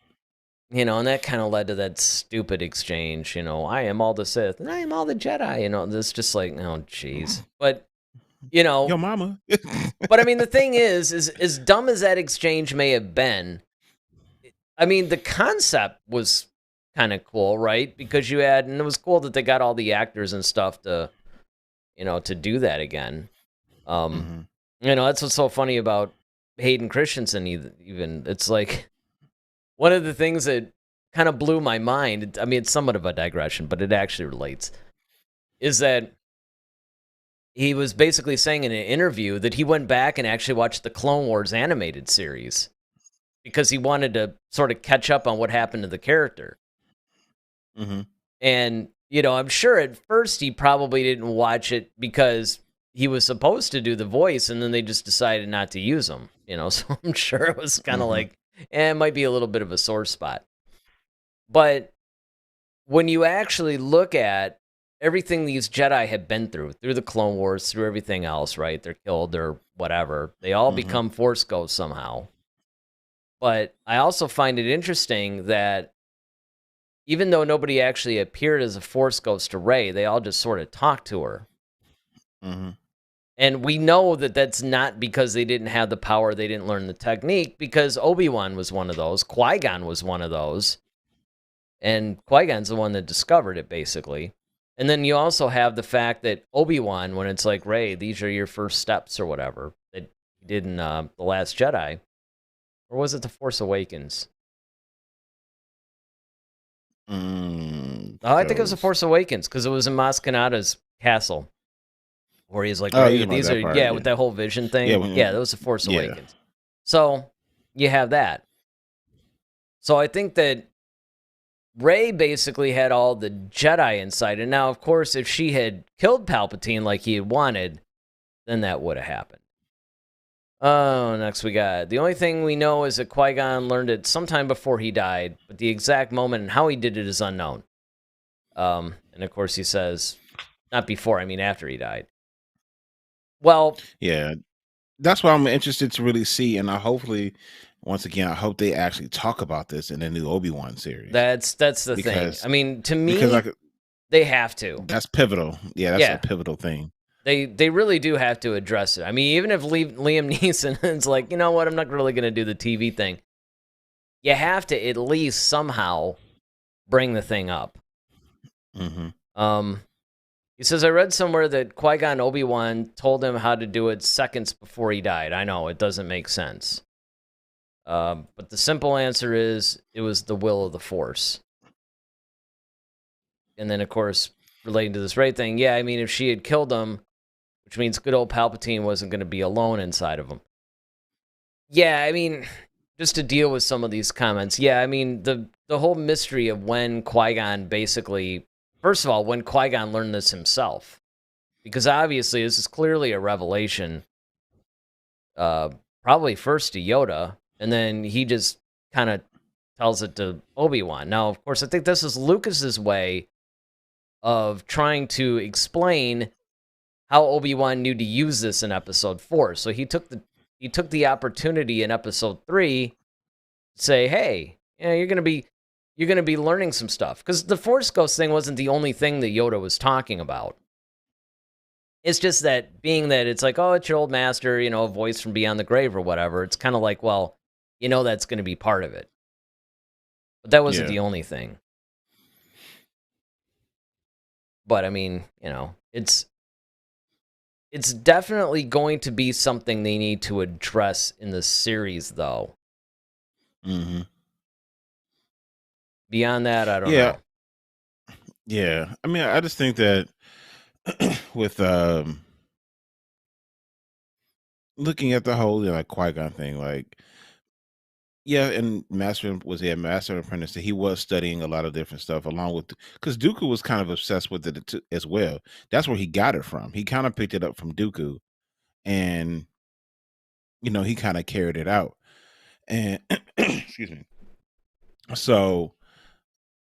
and that kind of led to that stupid exchange, I am all the Sith, and I am all the Jedi, this just like, oh, jeez. But, Yo, mama. but I mean, the thing is as dumb as that exchange may have been, I mean, the concept was kind of cool, right? Because and it was cool that they got all the actors and stuff to, to do that again. That's what's so funny about Hayden Christensen. Even it's like one of the things that kind of blew my mind. I mean, it's somewhat of a digression, but it actually relates. Is that he was basically saying in an interview that he went back and actually watched the Clone Wars animated series because he wanted to sort of catch up on what happened to the character. And, I'm sure at first he probably didn't watch it because he was supposed to do the voice and then they just decided not to use him, so I'm sure it was kind of like, it might be a little bit of a sore spot. But when you actually look at everything these Jedi have been through the Clone Wars, through everything else, right? They're killed or whatever. They all become Force ghosts somehow. But I also find it interesting that even though nobody actually appeared as a Force ghost to Rey, they all just sort of talked to her. And we know that that's not because they didn't have the power, they didn't learn the technique, because Obi-Wan was one of those, Qui-Gon was one of those, and Qui-Gon's the one that discovered it, basically. And then you also have the fact that Obi-Wan, when it's like, Rey, these are your first steps or whatever, that he did in The Last Jedi. Or was it The Force Awakens? I think it was The Force Awakens, because it was in Maz Kanata's castle, where he's like, Rey, these are, part, with that whole vision thing. Yeah, that was The Force Awakens. So, you have that. So I think that Rey basically had all the Jedi inside. And now, of course, if she had killed Palpatine like he had wanted, then that would have happened. Oh, next we got, the only thing we know is that Qui-Gon learned it sometime before he died, but the exact moment and how he did it is unknown. And of course he says, not before, I mean after he died. Well, yeah, that's why I'm interested to really see, and I hopefully, once again, I hope they actually talk about this in the new Obi-Wan series. That's the thing. I mean, to me, they have to. That's pivotal. Yeah, that's a pivotal thing. They really do have to address it. I mean, even if Liam Neeson is like, you know what, I'm not really going to do the TV thing. You have to at least somehow bring the thing up. He says, I read somewhere that Qui-Gon Obi-Wan told him how to do it seconds before he died. I know, it doesn't make sense. But the simple answer is, it was the will of the Force. And then, of course, relating to this Rey thing, yeah, I mean, if she had killed him, which means good old Palpatine wasn't going to be alone inside of him. Yeah, I mean, just to deal with some of these comments, yeah, I mean, the whole mystery of when Qui-Gon basically, first of all, when Qui-Gon learned this himself, because obviously this is clearly a revelation, probably first to Yoda, and then he just kind of tells it to Obi-Wan. Now, of course, I think this is Lucas's way of trying to explain how Obi-Wan knew to use this in Episode 4. So he took the opportunity in Episode 3 to say, hey, you're gonna be learning some stuff. Because the Force Ghost thing wasn't the only thing that Yoda was talking about. It's just that being that it's like, oh, it's your old master, a voice from beyond the grave or whatever. It's kind of like, well, that's going to be part of it. But that wasn't the only thing. But I mean, it's It's definitely going to be something they need to address in the series, though. Mm-hmm. Beyond that, I don't Yeah, know. yeah. I mean, I just think that with looking at the whole like Qui-Gon thing, like yeah, and Master and Apprentice. He was studying a lot of different stuff along with because Dooku was kind of obsessed with it as well. That's where he got it from. He kind of picked it up from Dooku, and he kind of carried it out. And excuse me. So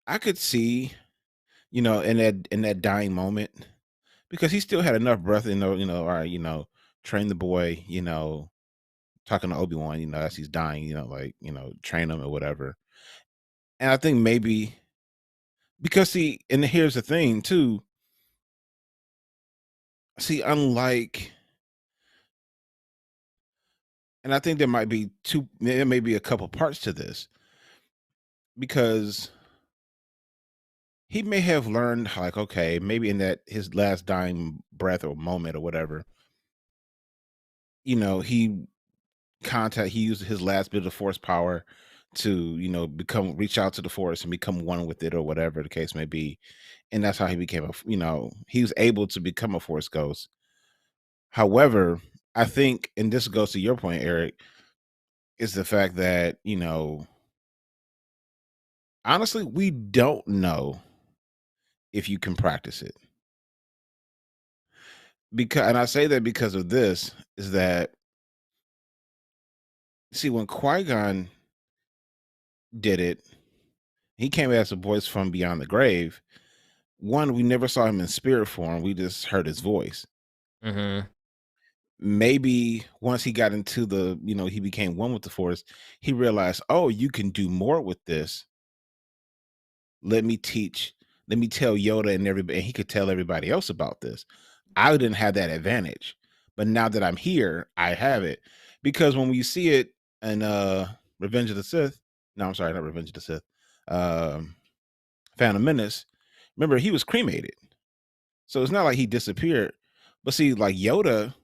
I could see, in that dying moment, because he still had enough breath, all right, train the boy, talking to Obi-Wan, as he's dying, like, train him or whatever. And I think maybe because see, and here's the thing too. See, unlike, and I think there may be a couple parts to this because he may have learned, like, okay, maybe in that his last dying breath or moment or whatever, he he used his last bit of force power to, reach out to the force and become one with it or whatever the case may be. And that's how he became he was able to become a force ghost. However, I think, and this goes to your point, Eric, is the fact that, honestly, we don't know if you can practice it. And I say that because of this, is that, see, when Qui-Gon did it, he came as a voice from beyond the grave. One, we never saw him in spirit form. We just heard his voice. Mm-hmm. Maybe once he got into he became one with the force, he realized, oh, you can do more with this. Let me tell Yoda and everybody, and he could tell everybody else about this. I didn't have that advantage, but now that I'm here, I have it. Because when we see it in Revenge of the Sith, no, I'm sorry, not Revenge of the Sith, Phantom Menace, remember, he was cremated. So it's not like he disappeared. But see, like Yoda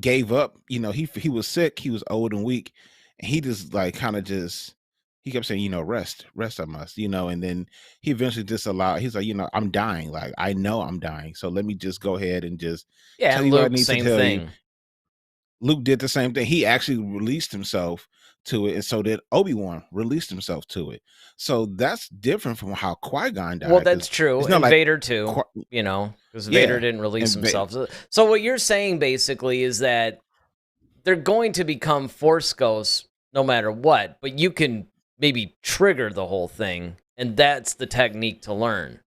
gave up, he was sick, he was old and weak, and he just like kind of just he kept saying, rest I must, and then he eventually just allowed, he's like, I'm dying, like I know I'm dying, so let me just go ahead and just Yeah, tell and you what I Luke, need to same tell you. thing. Luke did the same thing. He actually released himself to it, and so did Obi-Wan released himself to it. So that's different from how Qui-Gon Well, died, because that's true. it's not And like Vader, too, because Vader yeah, didn't release and himself. So what you're saying, basically, is that they're going to become Force ghosts no matter what, but you can maybe trigger the whole thing, and that's the technique to learn.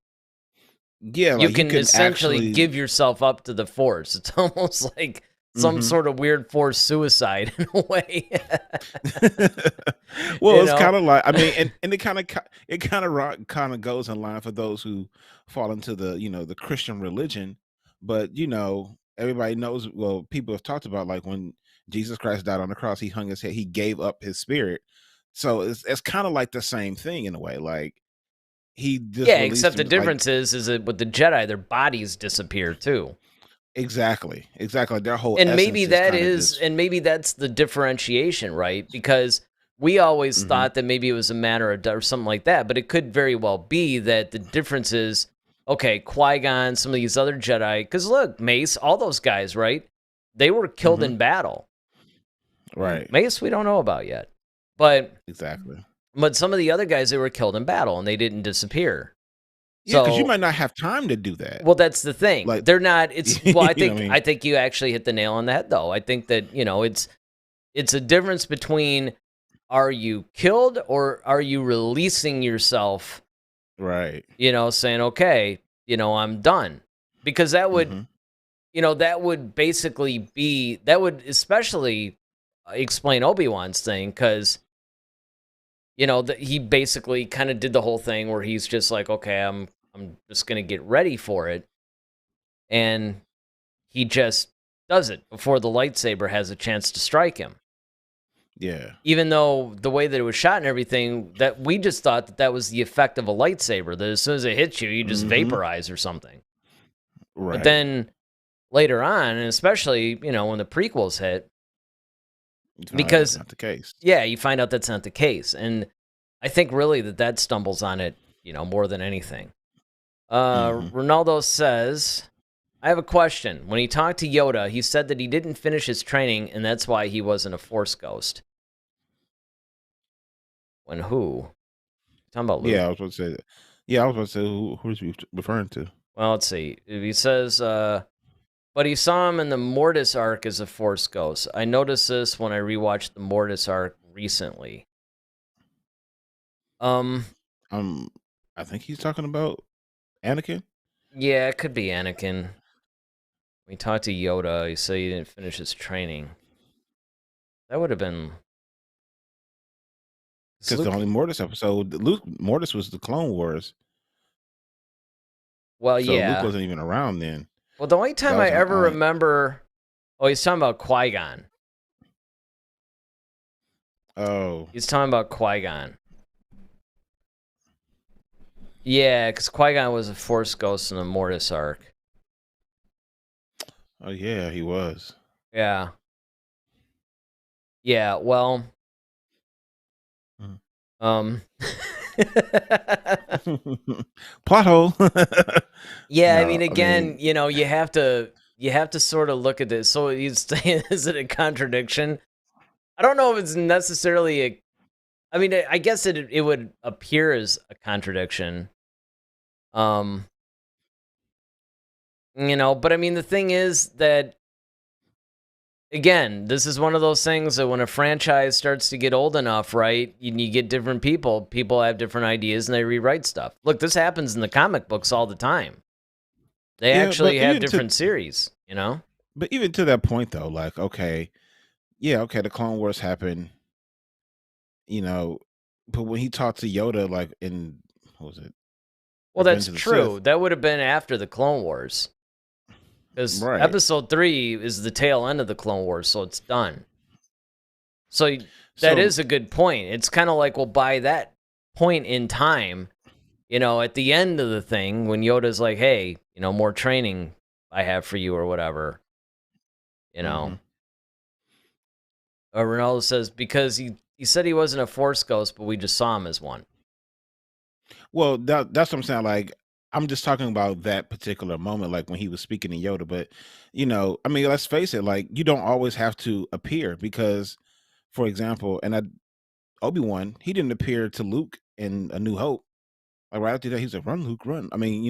yeah, You like you can can essentially actually give yourself up to the Force. It's almost like some mhm. sort of weird Force suicide in a way. Well, you it's kind know? of like, I mean, and it kind of goes in line for those who fall into the Christian religion, but everybody knows. Well, people have talked about, like, when Jesus Christ died on the cross, he hung his head, he gave up his spirit. So it's kind of like the same thing in a way. Like he just Yeah, released except the him. Like difference is that with the Jedi, their bodies disappear too. exactly, their whole And maybe essence is that kind of is, just. and maybe that's the differentiation, right? Because we always Mhm. thought that maybe it was a matter of or something like that, but it could very well be that the difference is, okay, Qui-Gon, some of these other Jedi, because look, Mace, all those guys, right? They were killed Mhm. in battle. Right. Mace, we don't know about yet, but Exactly. some of the other guys, they were killed in battle and they didn't disappear. Yeah, because you So might not have time to do that. well, that's the thing. Like, They're not. It's well. I you know think what I I mean? think you actually hit the nail on the head, though. I think that it's a difference between, are you killed or are you releasing yourself? Right. Saying, okay, I'm done, because Mhm. that would basically be, that would especially explain Obi-Wan's thing, because that he basically kind of did the whole thing where he's just like, okay, I'm just gonna get ready for it, and he just does it before the lightsaber has a chance to strike him. Yeah. Even though the way that it was shot and everything, that we just thought that was the effect of a lightsaber, that as soon as it hits you, you just Mhm. vaporize or something. But Right. then later on, and especially, when the prequels hit, That's because, not the case. yeah, you find out that's not the case. And I think really that stumbles on it, more than anything. Ronaldo says, I have a question. When he talked to Yoda, he said that he didn't finish his training, and that's why he wasn't a Force ghost. When who? Talking about Luke? Yeah, I was about to say that. Yeah, I was about to say who is he referring to? Well, let's see. He says, but he saw him in the Mortis arc as a Force ghost. I noticed this when I rewatched the Mortis arc recently. I think he's talking about Anakin. Yeah, it could be Anakin. When he talked to Yoda, he said he didn't finish his training. That would have been... Because the only Mortis episode, Mortis was the Clone Wars. Well, so yeah. Luke wasn't even around then. Well, the only time I ever remember... Oh, he's talking about Qui-Gon. Oh. He's talking about Qui-Gon. Yeah, because Qui-Gon was a Force ghost in the Mortis arc. Oh, yeah, he was. Yeah. Yeah, well... Plot hole. Yeah, no, I mean, again, you have to sort of look at this. So is it a contradiction? I don't know if it's necessarily I mean, I guess it would appear as a contradiction. But I mean, the thing is that, again, this is one of those things that when a franchise starts to get old enough, right, you get different people have different ideas and they rewrite stuff. Look, this happens in the comic books all the time. They actually have different series, But even to that point, though, like, okay, the Clone Wars happened, but when he talked to Yoda, like, what was it? Well, that's true. That would have been after the Clone Wars. Because Episode 3 is the tail end of the Clone Wars, so it's done. So that is a good point. It's kind of like, well, by that point in time, at the end of the thing, when Yoda's like, hey, more training I have for you or whatever, Ronaldo says, because he said he wasn't a Force ghost, but we just saw him as one. Well, that's what I'm saying. Like, I'm just talking about that particular moment, like when he was speaking to Yoda. But, I mean, let's face it, like, you don't always have to appear because, for example, Obi-Wan, he didn't appear to Luke in A New Hope. Like, right after that, he was like, run, Luke, run. I mean,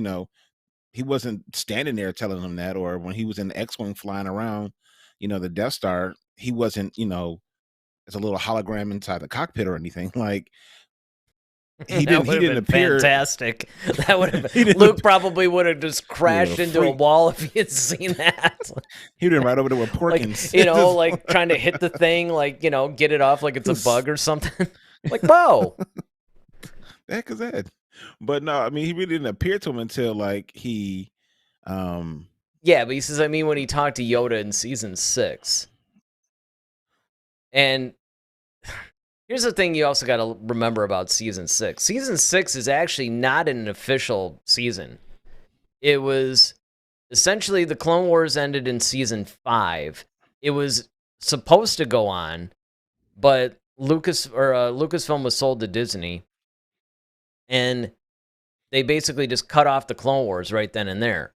he wasn't standing there telling him that, or when he was in the X-Wing flying around, the Death Star, he wasn't, as a little hologram inside the cockpit or anything. Like, he didn't appear. Fantastic. That would have Luke probably would have just crashed into a wall if he had seen that. He didn't right over there with Porkins. Like, like trying to hit the thing, like, get it off like it's a bug or something. Like, whoa. The heck is that? But no, I mean, he really didn't appear to him until like he yeah, but he says, I mean, when he talked to Yoda in season 6. And here's the thing you also got to remember about season 6. Season 6 is actually not an official season. It was essentially the Clone Wars ended in season 5. It was supposed to go on, but Lucasfilm was sold to Disney, and they basically just cut off the Clone Wars right then and there.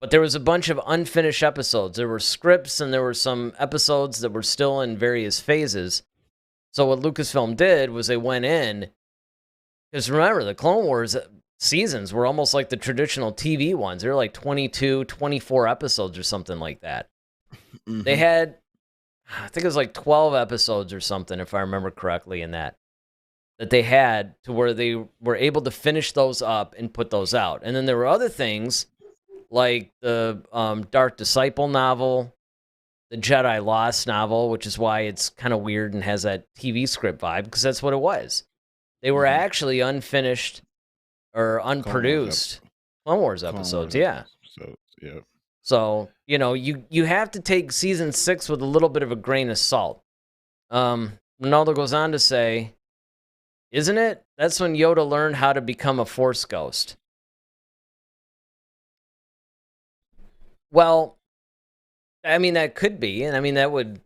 But there was a bunch of unfinished episodes. There were scripts, and there were some episodes that were still in various phases. So what Lucasfilm did was they went in, because remember, the Clone Wars seasons were almost like the traditional TV ones. They were like 22, 24 episodes or something like that. Mm-hmm. They had, I think it was like 12 episodes or something, if I remember correctly, in that they had to where they were able to finish those up and put those out. And then there were other things like the Dark Disciple novel, the Jedi Lost novel, which is why it's kind of weird and has that TV script vibe, because that's what it was. They were actually unfinished or unproduced Clone Wars episodes. Yeah. So, you have to take season 6 with a little bit of a grain of salt. Ronaldo goes on to say, isn't it? That's when Yoda learned how to become a Force ghost. Well, I mean, that could be, and I mean, that would,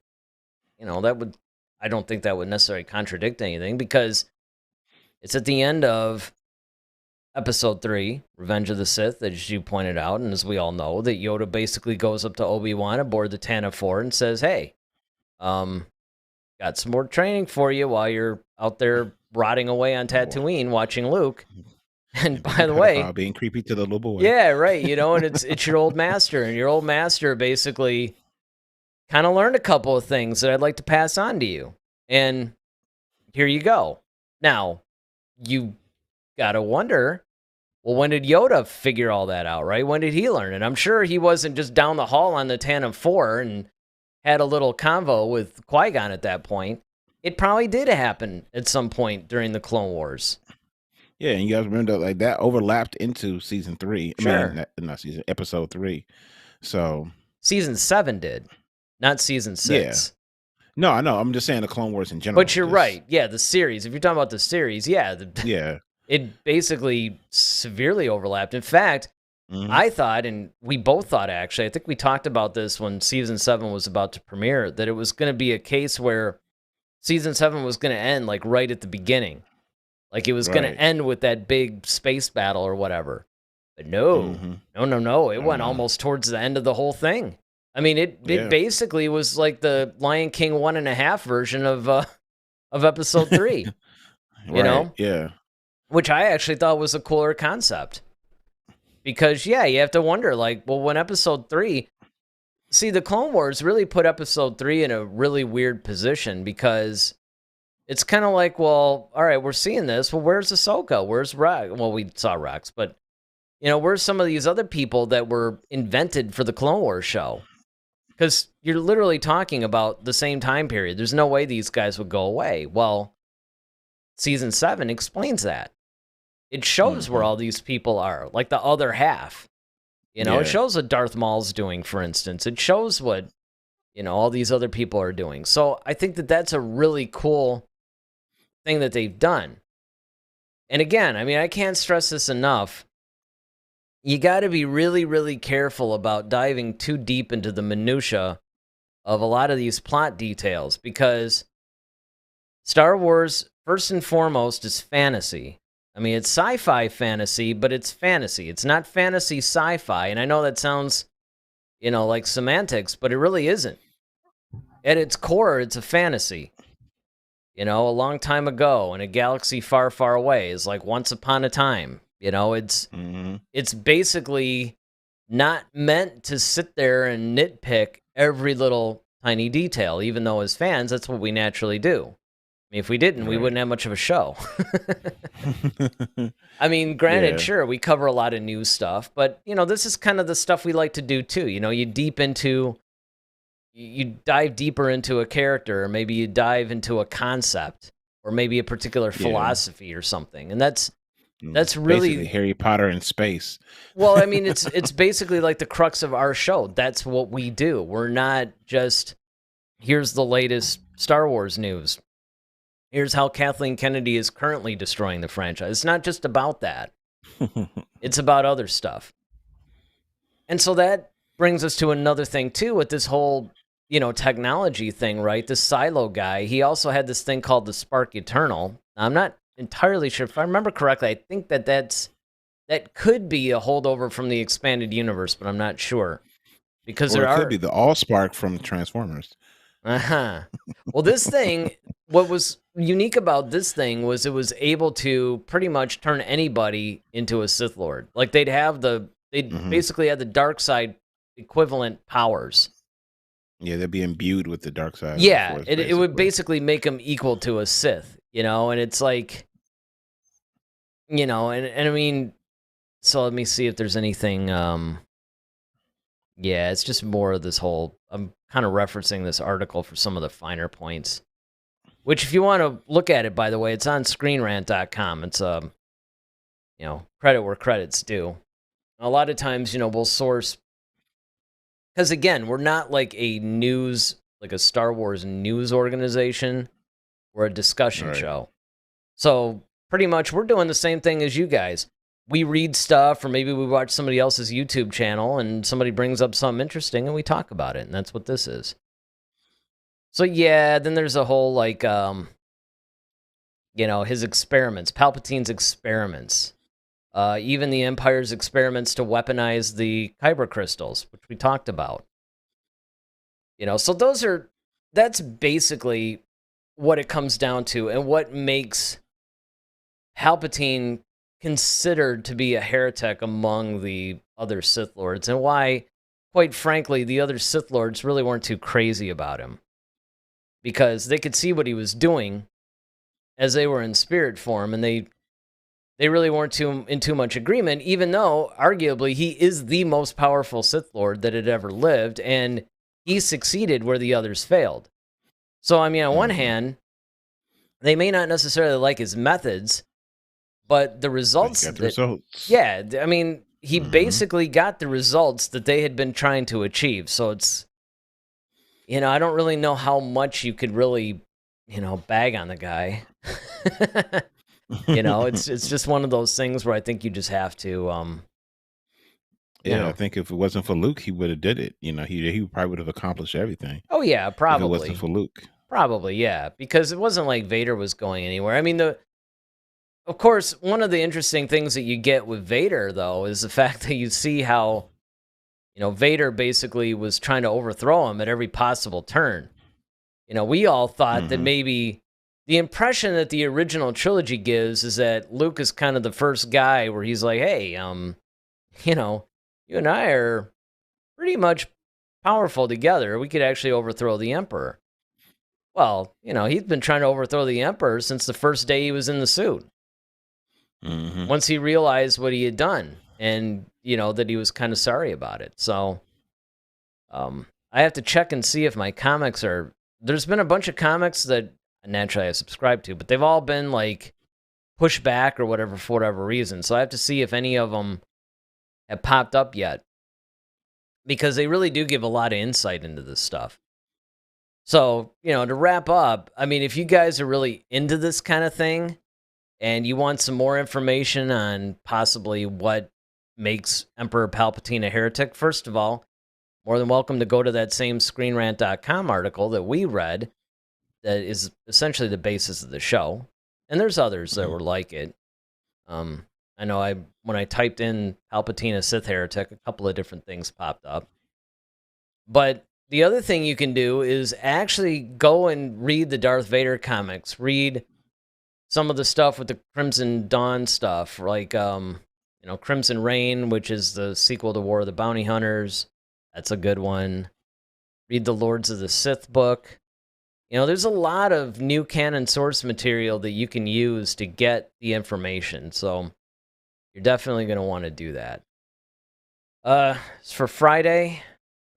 I don't think that would necessarily contradict anything because it's at the end of Episode 3, Revenge of the Sith, as you pointed out, and as we all know, that Yoda basically goes up to Obi-Wan aboard the Tantive 4 and says, hey, got some more training for you while you're out there rotting away on Tatooine watching Luke. And by the way, being creepy to the little boy. Yeah, right. And it's your old master, and your old master basically kind of learned a couple of things that I'd like to pass on to you. And here you go. Now, you gotta wonder, well, when did Yoda figure all that out, right? When did he learn it? I'm sure he wasn't just down the hall on the Tantive 4 and had a little convo with Qui-Gon at that point. It probably did happen at some point during the Clone Wars. Yeah, and you guys remember like that overlapped into season 3. Sure. I mean, not season, episode 3. So season 7 did, not season 6. Yeah. No, I know. I'm just saying the Clone Wars in general. But you're right. Yeah, the series. If you're talking about the series, yeah. It basically severely overlapped. In fact, I thought, and we both thought actually, I think we talked about this when season 7 was about to premiere, that it was going to be a case where season 7 was going to end like right at the beginning. Like it was going to end with that big space battle or whatever. But no. It went almost towards the end of the whole thing. I mean, it basically was like the Lion King 1.5 version of episode 3. You know? Yeah. Which I actually thought was a cooler concept. Because, you have to wonder, like, well, when episode 3... See, the Clone Wars really put episode 3 in a really weird position because it's kind of like, well, all right, we're seeing this. Well, where's Ahsoka? Where's Rex? Well, we saw Rex, but, where's some of these other people that were invented for the Clone Wars show? Because you're literally talking about the same time period. There's no way these guys would go away. Well, season 7 explains that. It shows where all these people are, like the other half. It shows what Darth Maul's doing, for instance. It shows what, all these other people are doing. So I think that that's a really cool thing that they've done. And again, I mean, I can't stress this enough. You got to be really, really careful about diving too deep into the minutia of a lot of these plot details because Star Wars, first and foremost, is fantasy. I mean, it's sci-fi fantasy, but it's fantasy. It's not fantasy sci-fi. And I know that sounds, like semantics, but it really isn't. At its core, it's a fantasy. A long time ago in a galaxy far, far away is like once upon a time. It's basically not meant to sit there and nitpick every little tiny detail, even though as fans, that's what we naturally do. I mean, if we didn't, we wouldn't have much of a show. I mean, granted, sure, we cover a lot of news stuff, but, this is kind of the stuff we like to do, too. You dive deeper into a character, or maybe you dive into a concept, or maybe a particular philosophy or something. And that's really... Basically Harry Potter in space. Well, I mean, it's basically like the crux of our show. That's what we do. We're not just, here's the latest Star Wars news. Here's how Kathleen Kennedy is currently destroying the franchise. It's not just about that. It's about other stuff. And so that brings us to another thing, too, with this whole, technology thing, right? This Silo guy, he also had this thing called the Spark Eternal. I'm not entirely sure. If I remember correctly, I think that could be a holdover from the expanded universe, but I'm not sure. Because it could be the Allspark from Transformers. Well, this thing, what was unique about this thing was it was able to pretty much turn anybody into a Sith Lord. Like they'd basically have the dark side equivalent powers. Yeah, they'd be imbued with the dark side. Yeah, it would basically make them equal to a Sith, and it's like, and I mean, so let me see if there's anything, yeah, it's just more of this whole, I'm kind of referencing this article for some of the finer points, which if you want to look at it, by the way, it's on screenrant.com. It's, credit where credit's due. A lot of times, we'll source, because again, we're not like a Star Wars news organization. We're a discussion show. So pretty much we're doing the same thing as you guys. we read stuff, or maybe we watch somebody else's YouTube channel and somebody brings up something interesting and we talk about it, and that's what this is. So yeah, then there's a whole like his experiments, Palpatine's experiments, even the Empire's experiments to weaponize the kyber crystals, which we talked about. So that's basically what it comes down to, and what makes Palpatine considered to be a heretic among the other Sith Lords, and why, quite frankly, the other Sith Lords really weren't too crazy about him, because they could see what he was doing as they were in spirit form, and they really weren't in too much agreement, even though, arguably, he is the most powerful Sith Lord that had ever lived, and he succeeded where the others failed. So, I mean, on one hand, they may not necessarily like his methods, but the results... Yeah, I mean, he basically got the results that they had been trying to achieve, so it's... I don't really know how much you could really, bag on the guy. It's just one of those things where I think you just have to... I think if it wasn't for Luke, he would have did it. He probably would have accomplished everything. Oh, yeah, probably. If it wasn't for Luke. Probably, yeah, because it wasn't like Vader was going anywhere. I mean, of course, one of the interesting things that you get with Vader, though, is the fact that you see how, Vader basically was trying to overthrow him at every possible turn. We all thought that maybe the impression that the original trilogy gives is that Luke is kind of the first guy where he's like, hey, you and I are pretty much powerful together. We could actually overthrow the Emperor. Well, he's been trying to overthrow the Emperor since the first day he was in the suit. Once he realized what he had done, and, that he was kind of sorry about it. So, I have to check and see if my comics are... There's been a bunch of comics that naturally I subscribe to, but they've all been, like, pushed back or whatever for whatever reason. So I have to see if any of them have popped up yet, because they really do give a lot of insight into this stuff. So, to wrap up, I mean, if you guys are really into this kind of thing and you want some more information on possibly what makes Emperor Palpatine a heretic, first of all, more than welcome to go to that same ScreenRant.com article that we read that is essentially the basis of the show. And there's others that were like it. I know when I typed in Palpatine a Sith Heretic, a couple of different things popped up. But the other thing you can do is actually go and read the Darth Vader comics. Read some of the stuff with the Crimson Dawn stuff, like Crimson Reign, which is the sequel to War of the Bounty Hunters. That's a good one. Read the Lords of the Sith book. There's a lot of new canon source material that you can use to get the information. So you're definitely going to want to do that. As for Friday,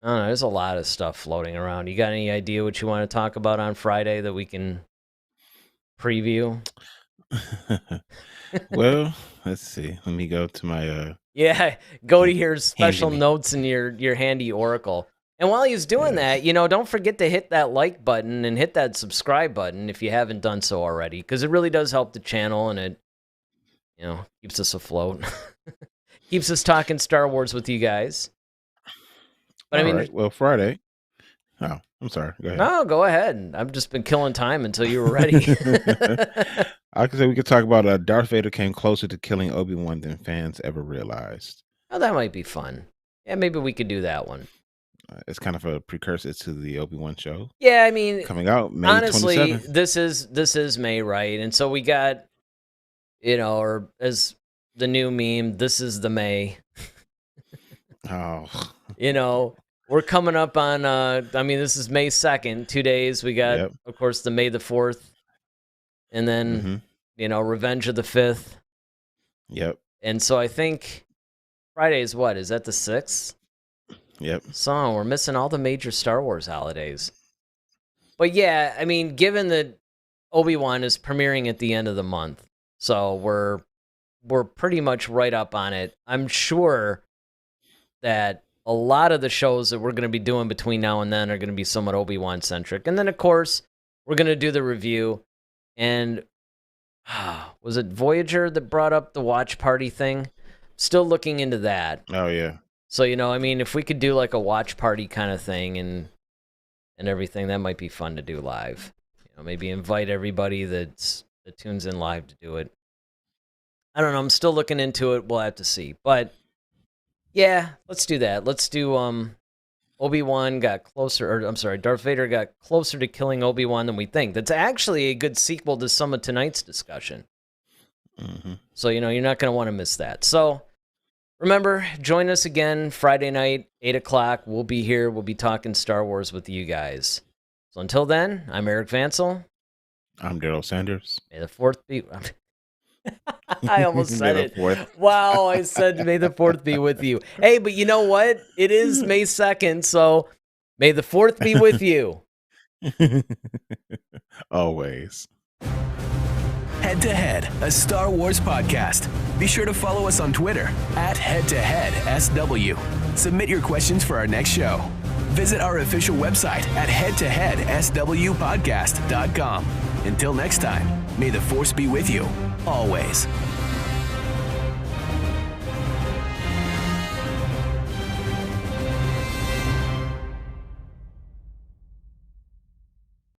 I don't know, there's a lot of stuff floating around. You got any idea what you want to talk about on Friday that we can preview? Well, let's see. Let me go to my... go to your special notes in your handy Oracle. And while he's doing that, don't forget to hit that like button and hit that subscribe button if you haven't done so already, because it really does help the channel, and it, keeps us afloat. Keeps us talking Star Wars with you guys. But right. Well, Friday. Oh, I'm sorry. Go ahead. No, go ahead. I've just been killing time until you were ready. I could say we could talk about Darth Vader came closer to killing Obi-Wan than fans ever realized. Oh, that might be fun. Yeah, maybe we could do that one. It's kind of a precursor to the Obi-Wan show. Yeah, I mean, coming out May honestly, 27th. this is May, right? And so we got, or as the new meme, this is the May. Oh. We're coming up on, this is May 2nd, 2 days. We got, of course, the May the 4th. And then, Revenge of the 5th. Yep. And so I think Friday is what? Is that the 6th? Yep. So we're missing all the major Star Wars holidays. But yeah, I mean, given that Obi-Wan is premiering at the end of the month, so we're pretty much right up on it. I'm sure that a lot of the shows that we're going to be doing between now and then are going to be somewhat Obi-Wan centric. And then, of course, we're going to do the review. And was it Voyager that brought up the watch party thing? still looking into that. Oh yeah. So, I mean, if we could do like a watch party kind of thing and everything, that might be fun to do live. Maybe invite everybody that tunes in live to do it. I don't know. I'm still looking into it. We'll have to see. But yeah, let's do that. Let's do Obi-Wan got closer, or I'm sorry, Darth Vader got closer to killing Obi-Wan than we think. That's actually a good sequel to some of tonight's discussion. Mm-hmm. So, you're not going to want to miss that. So, remember, join us again Friday night, 8 o'clock. We'll be here. We'll be talking Star Wars with you guys. So until then, I'm Eric Vansel. I'm Daryl Sanders. May the 4th be... I almost said it. Wow, I said may the 4th be with you. Hey, but you know what? It is May 2nd, so may the 4th be with you. Always. Head to Head, a Star Wars podcast. Be sure to follow us on Twitter @HeadToHeadSW. Submit your questions for our next show. Visit our official website at headtoheadswpodcast.com. Until next time, may the Force be with you, always.